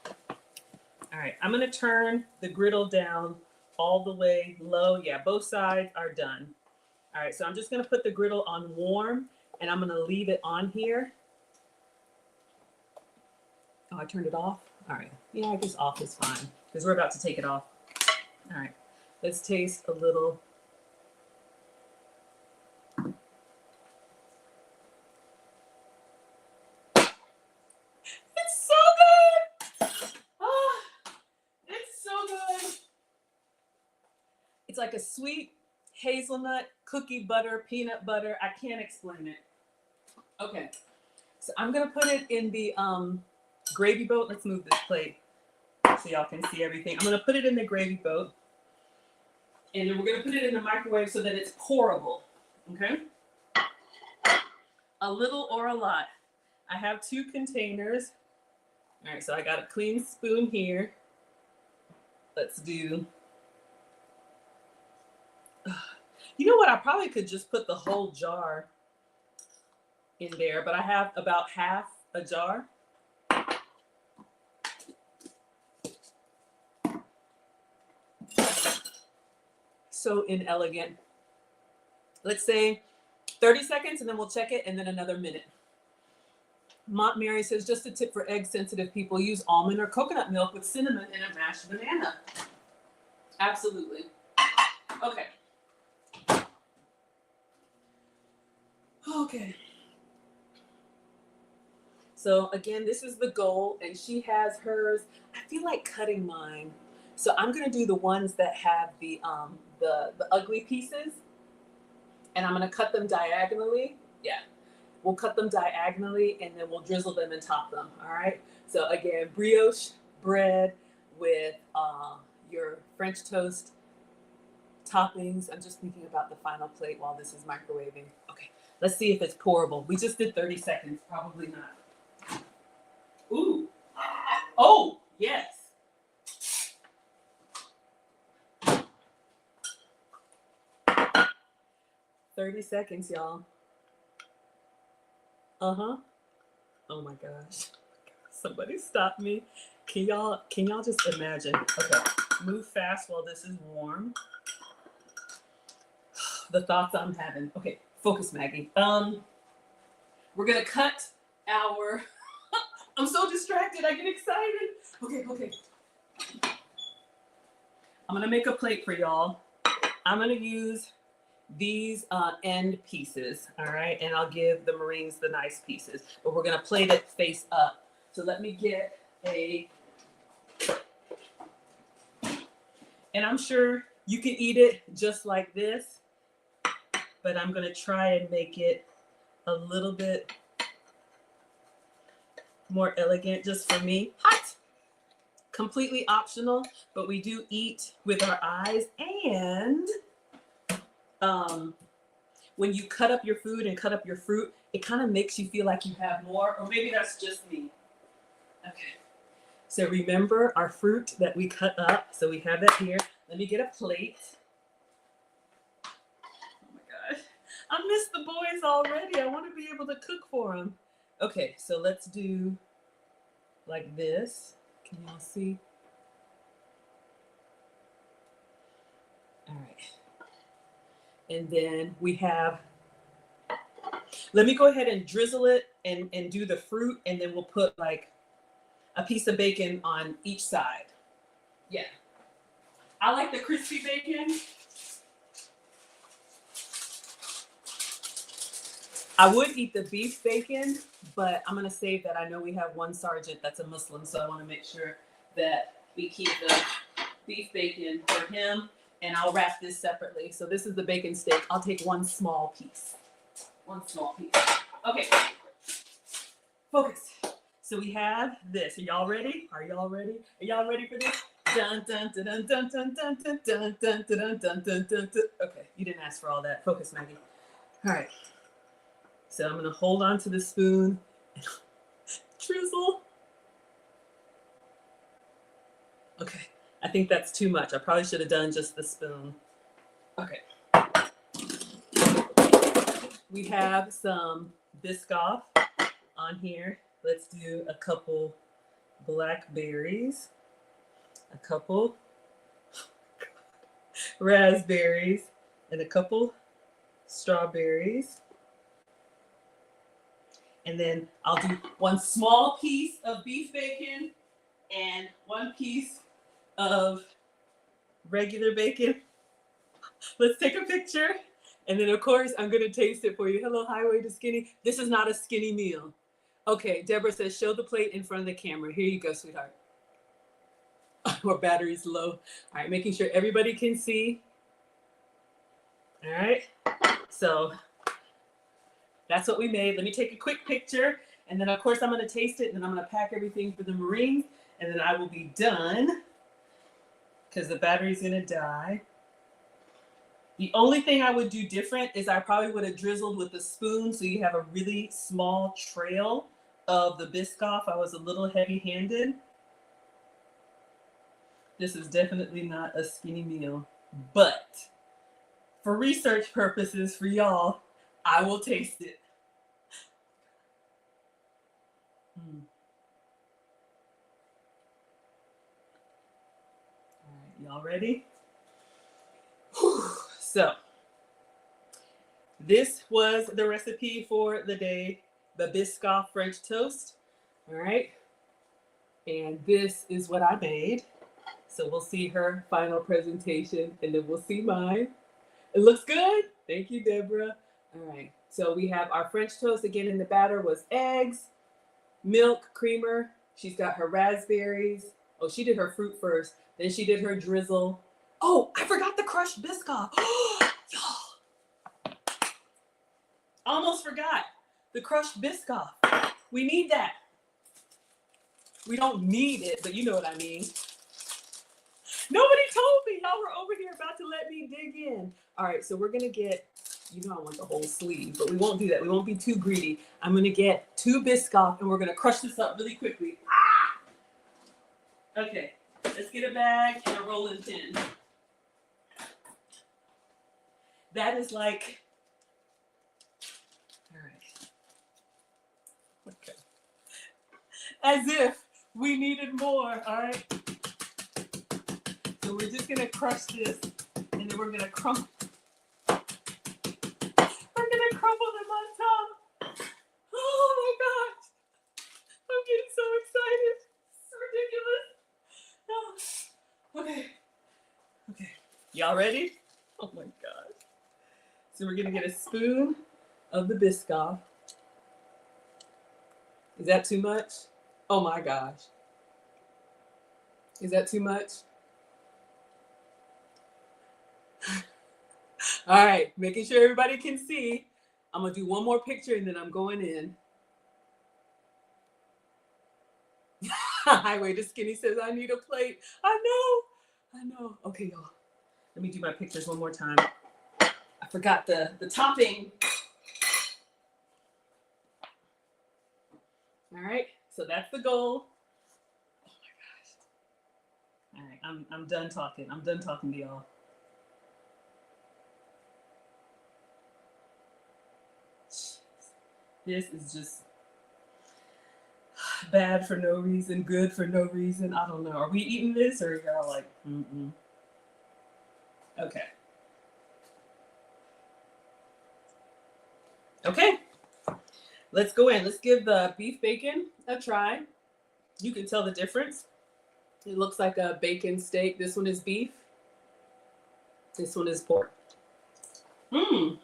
All right, I'm gonna turn the griddle down all the way low. Yeah, both sides are done. All right, so I'm just gonna put the griddle on warm and I'm gonna leave it on here. Oh, I turned it off? All right, yeah, I guess off is fine because we're about to take it off. All right, let's taste a little. It's so good! Oh, it's so good. It's like a sweet hazelnut, cookie butter, peanut butter. I can't explain it. Okay, so I'm gonna put it in the gravy boat. Let's move this plate so y'all can see everything. I'm gonna put it in the gravy boat, and then we're gonna put it in the microwave so that it's pourable. Okay, a little or a lot. I have 2 containers. All right, so I got a clean spoon here. Let's do. You know what? I probably could just put the whole jar in there, but I have about half a jar. So inelegant. Let's say 30 seconds and then we'll check it, and then another minute. Mont Mary says, just a tip for egg sensitive people, use almond or coconut milk with cinnamon and a mashed banana. Absolutely. Okay. Okay. So again, this is the goal, and she has hers. I feel like cutting mine. So I'm gonna do the ones that have the ugly pieces, and I'm gonna cut them diagonally. Yeah, we'll cut them diagonally, and then we'll drizzle them and top them. All right. So again, brioche bread with your French toast toppings. I'm just thinking about the final plate while this is microwaving. Okay, let's see if it's pourable. We just did 30 seconds. Probably not. Ooh. Oh, yes. "30 seconds, y'all." Uh-huh. Oh my gosh. Somebody stop me. Can y'all just imagine? Okay, move fast while this is warm. The thoughts I'm having. Okay, focus, Maggie. We're gonna cut our. I'm so distracted. I get excited. Okay. I'm gonna make a plate for y'all. I'm gonna use these end pieces, all right? And I'll give the Marines the nice pieces, but we're gonna plate it face up. So let me get and I'm sure you can eat it just like this, but I'm gonna try and make it a little bit more elegant just for me. Hot! Completely optional, but we do eat with our eyes. And when you cut up your food and cut up your fruit, it kind of makes you feel like you have more, or maybe that's just me. Okay. So remember our fruit that we cut up. So we have that here. Let me get a plate. Oh my God. I miss the boys already. I want to be able to cook for them. Okay, so let's do like this. Can y'all see? All right. And then we have, let me go ahead and drizzle it and do the fruit, and then we'll put like a piece of bacon on each side. Yeah. I like the crispy bacon. I would eat the beef bacon, but I'm going to save that. I know we have one sergeant that's a Muslim, so I want to make sure that we keep the beef bacon for him, and I'll wrap this separately. So this is the bacon steak. I'll take one small piece. One small piece. Okay. Focus. So we have this. Are y'all ready? Are y'all ready? Are y'all ready for this? Dun dun dun dun dun dun dun dun dun dun dun dun dun dun. Okay, you didn't ask for all that. Focus, Maggie. All right. So I'm gonna hold on to the spoon and drizzle. Okay, I think that's too much. I probably should have done just the spoon. Okay. We have some Biscoff on here. Let's do a couple blackberries, a couple raspberries, and a couple strawberries. And then I'll do one small piece of beef bacon and one piece of regular bacon. Let's take a picture. And then, of course, I'm going to taste it for you. Hello, Highway to Skinny. This is not a skinny meal. Okay, Deborah says, show the plate in front of the camera. Here you go, sweetheart. Our battery's low. All right, making sure everybody can see. All right, so that's what we made. Let me take a quick picture. And then, of course, I'm going to taste it. And then I'm going to pack everything for the Marines. And then I will be done because the battery's going to die. The only thing I would do different is I probably would have drizzled with a spoon so you have a really small trail of the Biscoff. I was a little heavy-handed. This is definitely not a skinny meal. But for research purposes for y'all, I will taste it. All right, y'all ready? Whew. So this was the recipe for the day, the Biscoff French toast. All right. And this is what I made. So we'll see her final presentation and then we'll see mine. It looks good. Thank you, Deborah. All right. So we have our French toast. Again, in the batter was eggs, milk, creamer. She's got her raspberries. Oh, she did her fruit first. Then she did her drizzle. Oh, I forgot the crushed Biscoff. Y'all. Almost forgot the crushed Biscoff. We need that. We don't need it, but you know what I mean. Nobody told me. Y'all were over here about to let me dig in. All right, so we're going to get, you know I want the whole sleeve, but we won't do that. We won't be too greedy. I'm going to get 2 Biscoff, and we're going to crush this up really quickly. Ah! Okay, let's get a bag and a rolling pin. That is like, all right. Okay. As if We needed more, all right? So we're just gonna crush this, and then we're gonna crumble. We're gonna crumble them on top. Oh my gosh! I'm getting so excited. It's ridiculous. Oh. Okay. Y'all ready? Oh my gosh. So we're gonna get a spoon of the Biscoff. Is that too much? Oh my gosh. Is that too much? All right, making sure everybody can see. I'm gonna do one more picture and then I'm going in. Highway to Skinny says, I need a plate. I know. Okay, y'all. Let me do my pictures one more time. I forgot the topping. All right, so that's the goal. Oh my gosh. All right, I'm done talking. I'm done talking to y'all. This is just bad for no reason, good for no reason. I don't know. Are we eating this or y'all like, mm-mm? Okay. Okay. Let's go in. Let's give the beef bacon a try. You can tell the difference. It looks like a bacon steak. This one is beef. This one is pork. Mmm.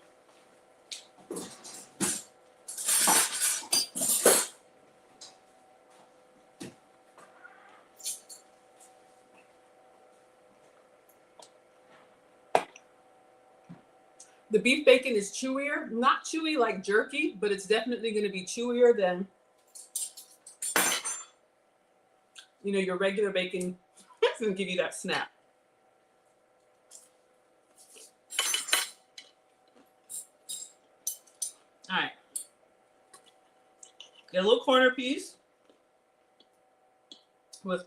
The beef bacon is chewier, not chewy like jerky, but it's definitely going to be chewier than, you know, your regular bacon. It's going to give you that snap. All right. Get a little corner piece with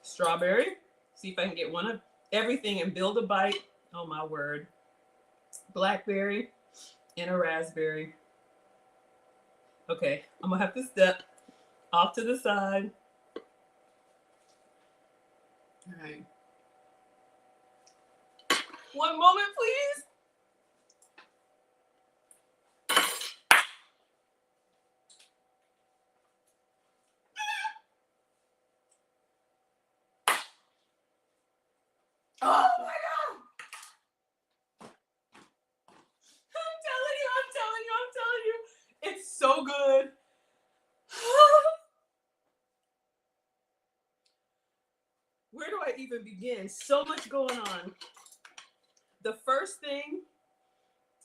strawberry. See if I can get one of everything and build a bite. Oh my word. Blackberry and a raspberry. Okay, I'm gonna have to step off to the side. All right. One moment, please. Oh my God. I'm telling you. It's so good. Where do I even begin? So much going on. The first thing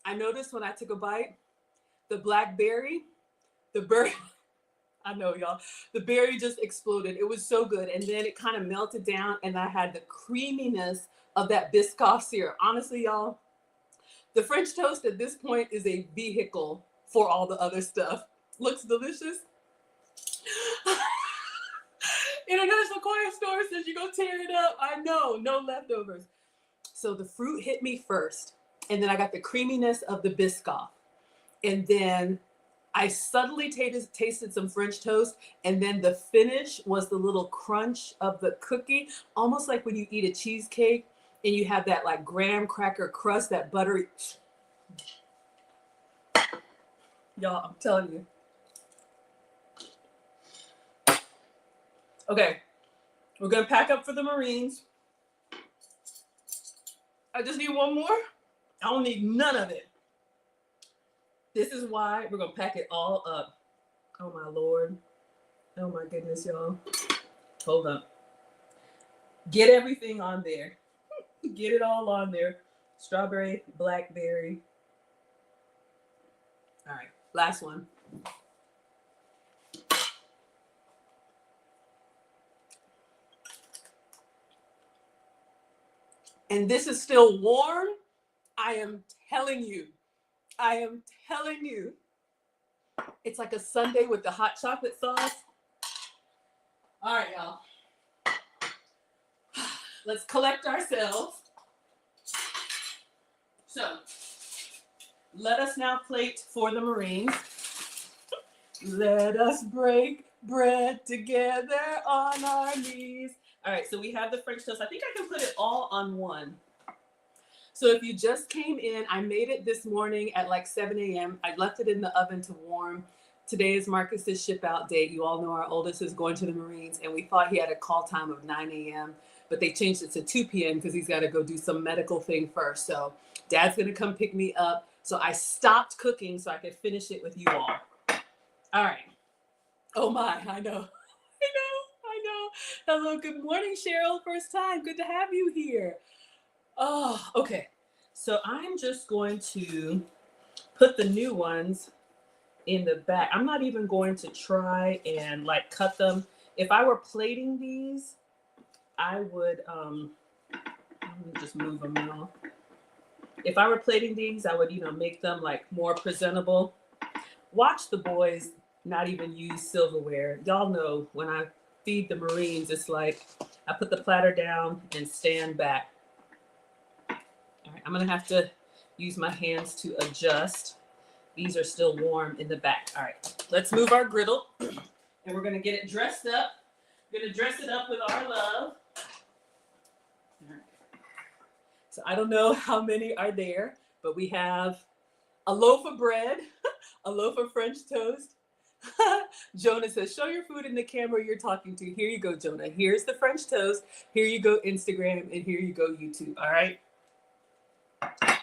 I noticed when I took a bite, the blackberry, the berry, I know y'all, the berry just exploded. It was so good. And then it kind of melted down and I had the creaminess of that Biscoff syrup. Honestly, y'all, the French toast at this point is a vehicle for all the other stuff. Looks delicious. International Corner Store says you go tear it up. I know, no leftovers. So the fruit hit me first, and then I got the creaminess of the Biscoff, and then I subtly tasted some French toast, and then the finish was the little crunch of the cookie, almost like when you eat a cheesecake and you have that like graham cracker crust, that buttery. Y'all, I'm telling you. Okay, we're gonna pack up for the Marines. I just need one more. I don't need none of it. This is why we're gonna pack it all up. Oh my Lord. Oh my goodness, y'all. Hold up. Get everything on there. Get it all on there. Strawberry, blackberry. All right, last one. And this is still warm. I am telling you. It's like a sundae with the hot chocolate sauce. All right, y'all. Let's collect ourselves. So, let us now plate for the Marines. Let us break bread together on our knees. All right, so we have the French toast. I think I can put it all on one. So if you just came in, I made it this morning at like 7 a.m. I left it in the oven to warm. Today is Marcus's ship out date. You all know our oldest is going to the Marines, and we thought he had a call time of 9 a.m., but they changed it to 2 p.m. because he's got to go do some medical thing first. So Dad's going to come pick me up. So I stopped cooking so I could finish it with you all. All right. Oh my, I know. I know. Hello, good morning, Cheryl. First time. Good to have you here. Oh, okay. So I'm just going to put the new ones in the back. I'm not even going to try and like cut them. If I were plating these, I would, let me just move them now. If I were plating these, I would, make them like more presentable. Watch the boys not even use silverware. Y'all know when I feed the Marines, it's like I put the platter down and stand back. All right, I'm gonna have to use my hands to adjust. These are still warm in the back. All right, let's move our griddle and we're gonna get it dressed up. We're gonna dress it up with our love. All right. So I don't know how many are there, but we have a loaf of bread, a loaf of French toast. Jonah says, show your food in the camera you're talking to. Here you go, Jonah. Here's the French toast. Here you go, Instagram. And here you go, YouTube. All right.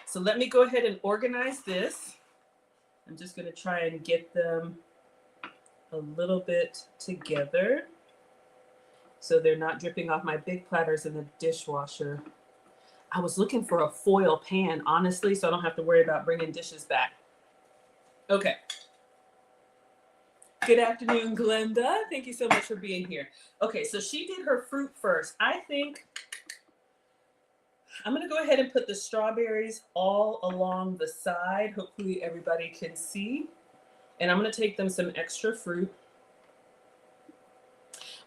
So let me go ahead and organize this. I'm just going to try and get them a little bit together so they're not dripping off my big platters in the dishwasher. I was looking for a foil pan, honestly, so I don't have to worry about bringing dishes back. Okay. Good afternoon, Glenda. Thank you so much for being here. Okay, so she did her fruit first. I think I'm going to go ahead and put the strawberries all along the side. Hopefully everybody can see. And I'm going to take them some extra fruit.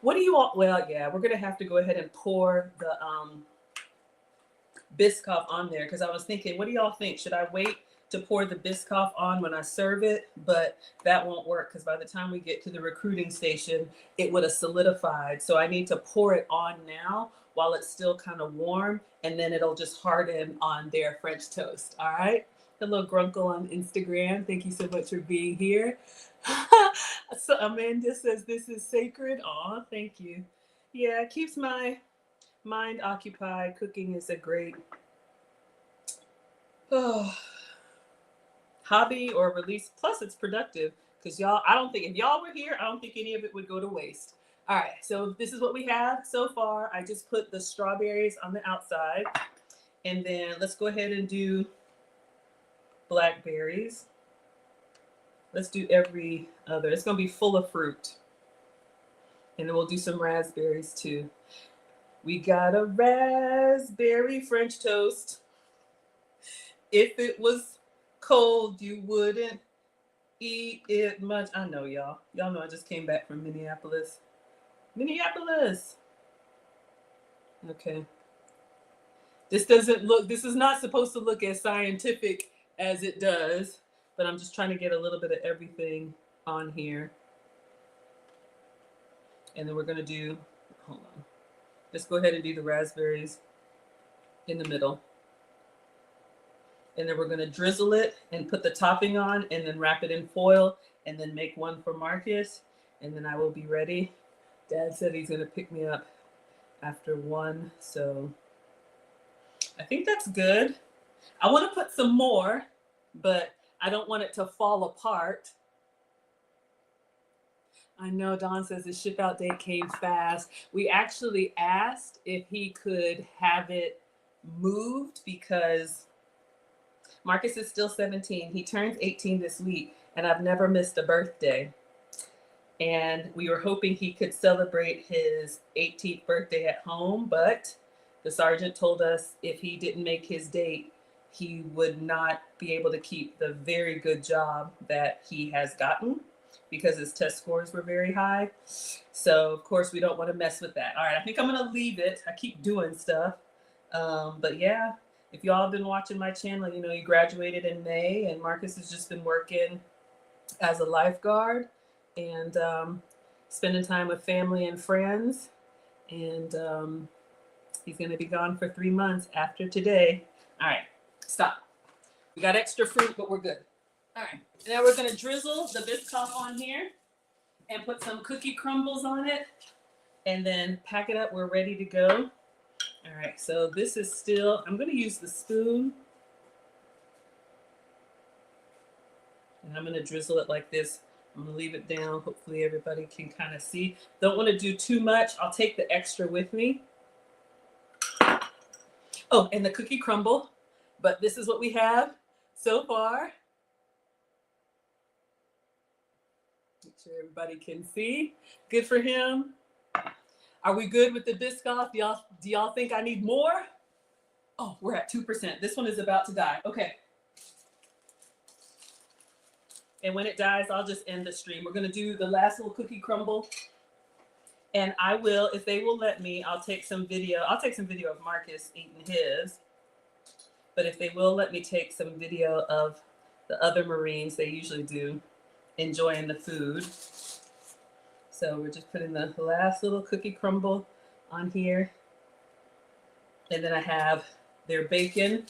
What do you all, well, yeah, we're going to have to go ahead and pour the Biscoff on there because I was thinking, what do y'all think? Should I wait to pour the Biscoff on when I serve it? But that won't work because by the time we get to the recruiting station, it would have solidified. So I need to pour it on now while it's still kind of warm, and then it'll just harden on their French toast. All right. Hello, Grunkle on Instagram. Thank you so much for being here. So Amanda says this is sacred. Aw, thank you. Yeah, it keeps my mind occupied. Cooking is a great hobby or release. Plus, it's productive because y'all, I don't think if y'all were here, I don't think any of it would go to waste. All right, so this is what we have so far. I just put the strawberries on the outside. And then let's go ahead and do blackberries. Let's do every other. It's going to be full of fruit. And then we'll do some raspberries too. We got a raspberry French toast. If it was cold, you wouldn't eat it much. I know y'all. Y'all know I just came back from Minneapolis. Okay. This is not supposed to look as scientific as it does, but I'm just trying to get a little bit of everything on here. And then we're going to do, hold on. Let's go ahead and do the raspberries in the middle. And then we're going to drizzle it and put the topping on and then wrap it in foil and then make one for Marcus. And then I will be ready. Dad said he's going to pick me up after 1. So I think that's good. I want to put some more, but I don't want it to fall apart. I know Don says the ship out date came fast. We actually asked if he could have it moved because Marcus is still 17. He turns 18 this week, and I've never missed a birthday. And we were hoping he could celebrate his 18th birthday at home, but the sergeant told us if he didn't make his date, he would not be able to keep the very good job that he has gotten because his test scores were very high. So, of course, we don't want to mess with that. All right, I think I'm going to leave it. I keep doing stuff. But yeah, if y'all have been watching my channel, you know, he graduated in May and Marcus has just been working as a lifeguard. and spending time with family and friends. And he's going to be gone for 3 months after today. All right, stop. We got extra fruit, but we're good. All right, now we're going to drizzle the Biscoff on here and put some cookie crumbles on it, and then pack it up. We're ready to go. All right, so this is still, I'm going to use the spoon, and I'm going to drizzle it like this. I'm going to leave it down. Hopefully everybody can kind of see. Don't want to do too much. I'll take the extra with me. Oh, and the cookie crumble. But this is what we have so far. Make sure everybody can see. Good for him. Are we good with the Biscoff? Do y'all think I need more? Oh, we're at 2%. This one is about to die. Okay. And when it dies, I'll just end the stream. We're going to do the last little cookie crumble. And I will, if they will let me, I'll take some video. I'll take some video of Marcus eating his. But if they will let me take some video of the other Marines, they usually do, enjoying the food. So we're just putting the last little cookie crumble on here. And then I have their bacon.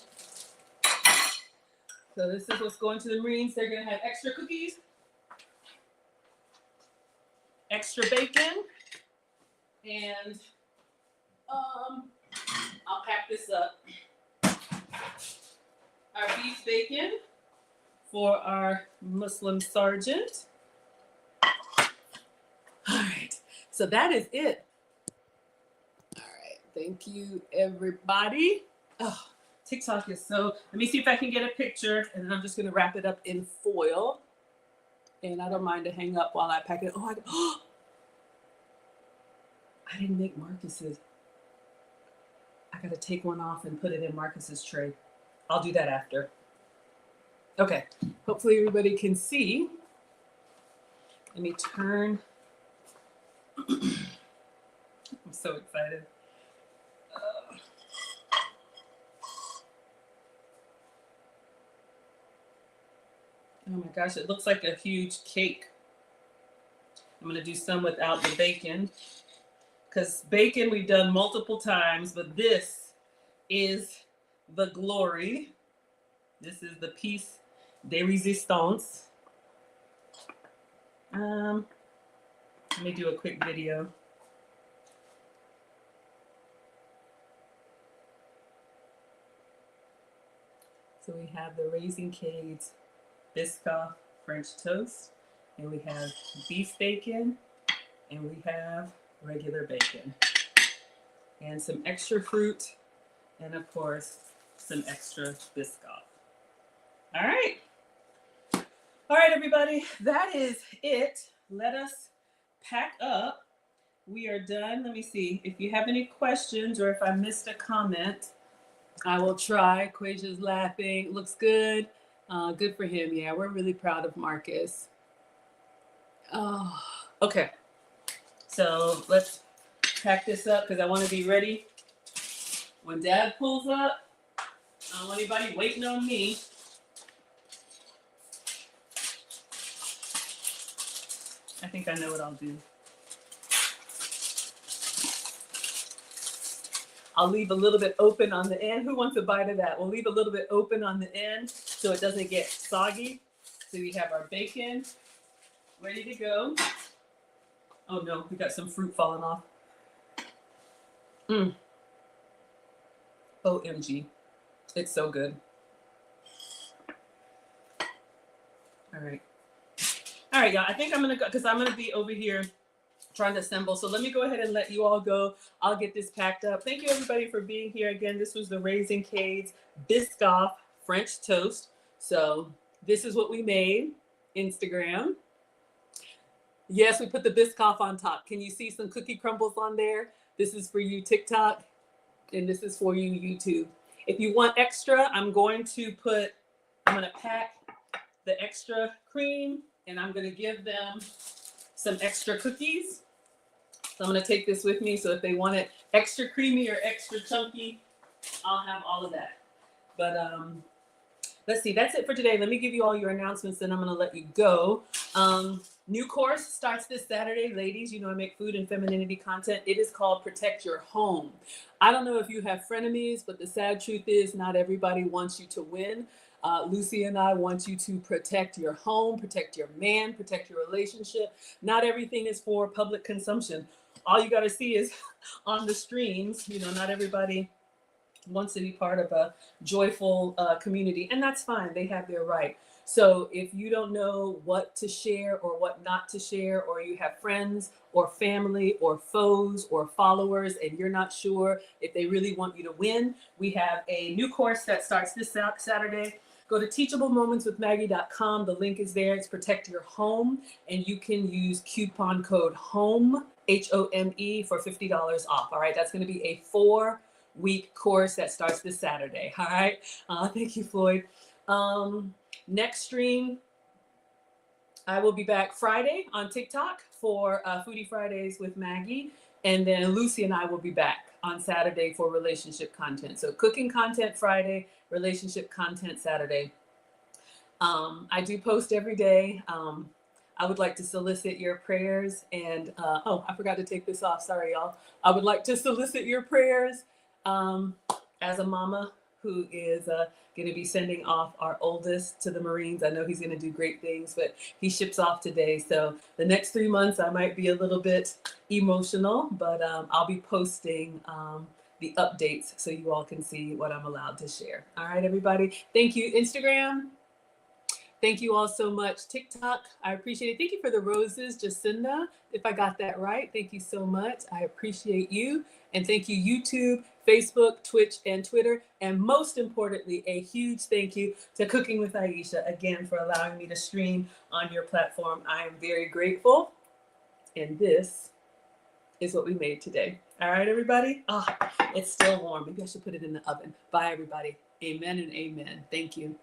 So this is what's going to the Marines. They're going to have extra cookies, extra bacon, and I'll pack this up. Our beef bacon for our Muslim sergeant. All right, so that is it. All right, thank you, everybody. Oh, TikTok is so, let me see if I can get a picture, and then I'm just going to wrap it up in foil. And I don't mind to hang up while I pack it. Oh, I didn't make Marcus's. I got to take one off and put it in Marcus's tray. I'll do that after. Okay, hopefully everybody can see. Let me turn. I'm so excited. Oh my gosh, it looks like a huge cake. I'm gonna do some without the bacon, because bacon we've done multiple times, but this is the glory. This is the piece de resistance. Let me do a quick video. So we have the Raising Cane's Biscoff French toast, and we have beef bacon, and we have regular bacon, and some extra fruit, and of course, some extra Biscoff. All right. All right, everybody, that is it. Let us pack up. We are done. Let me see. If you have any questions or if I missed a comment, I will try. Quasia's laughing. Looks good. Good for him. Yeah, we're really proud of Marcus. Oh, okay. So let's pack this up because I want to be ready when Dad pulls up. I don't want anybody waiting on me. I think I know what I'll do. I'll leave a little bit open on the end. Who wants a bite of that? We'll leave a little bit open on the end so it doesn't get soggy. So we have our bacon ready to go. Oh no, we got some fruit falling off. OMG. It's so good. All right. All right, y'all. I think I'm going to go because I'm going to be over here trying to assemble. So let me go ahead and let you all go. I'll get this packed up. Thank you, everybody, for being here. Again, this was the Raising Cane's Biscoff French toast. So this is what we made. Instagram. Yes, we put the Biscoff on top. Can you see some cookie crumbles on there? This is for you, TikTok. And this is for you, YouTube. If you want extra, I'm going to pack the extra cream, and I'm going to give them some extra cookies. So I'm going to take this with me. So if they want it extra creamy or extra chunky, I'll have all of that. But let's see. That's it for today. Let me give you all your announcements, then I'm going to let you go. New course starts this Saturday. Ladies, you know I make food and femininity content. It is called Protect Your Home. I don't know if you have frenemies, but the sad truth is not everybody wants you to win. Lucy and I want you to protect your home, protect your man, protect your relationship. Not everything is for public consumption. All you got to see is on the streams. You know, not everybody wants to be part of a joyful community, and that's fine. They have their right. So if you don't know what to share or what not to share, or you have friends or family or foes or followers and you're not sure if they really want you to win, we have a new course that starts this Saturday. Go to teachablemomentswithmaggie.com. The link is there. It's Protect Your Home, and you can use coupon code HOME, HOME, for $50 off. All right, that's going to be a 4-week course that starts this Saturday. All right, thank you, Floyd. Next stream, I will be back Friday on TikTok for Foodie Fridays with Maggie, and then Lucy and I will be back on Saturday for relationship content. So cooking content Friday, relationship content Saturday. I do post every day. I would like to solicit your prayers, and I forgot to take this off. Sorry, y'all. I would like to solicit your prayers as a mama who is going to be sending off our oldest to the Marines. I know he's going to do great things, but he ships off today. So the next 3 months, I might be a little bit emotional, but I'll be posting the updates so you all can see what I'm allowed to share. All right, everybody. Thank you. Instagram. Thank you all so much. TikTok, I appreciate it. Thank you for the roses, Jacinda, if I got that right. Thank you so much. I appreciate you. And thank you, YouTube, Facebook, Twitch, and Twitter. And most importantly, a huge thank you to Cooking with Aisha, again, for allowing me to stream on your platform. I am very grateful. And this is what we made today. All right, everybody? It's still warm. Maybe I should put it in the oven. Bye, everybody. Amen and amen. Thank you.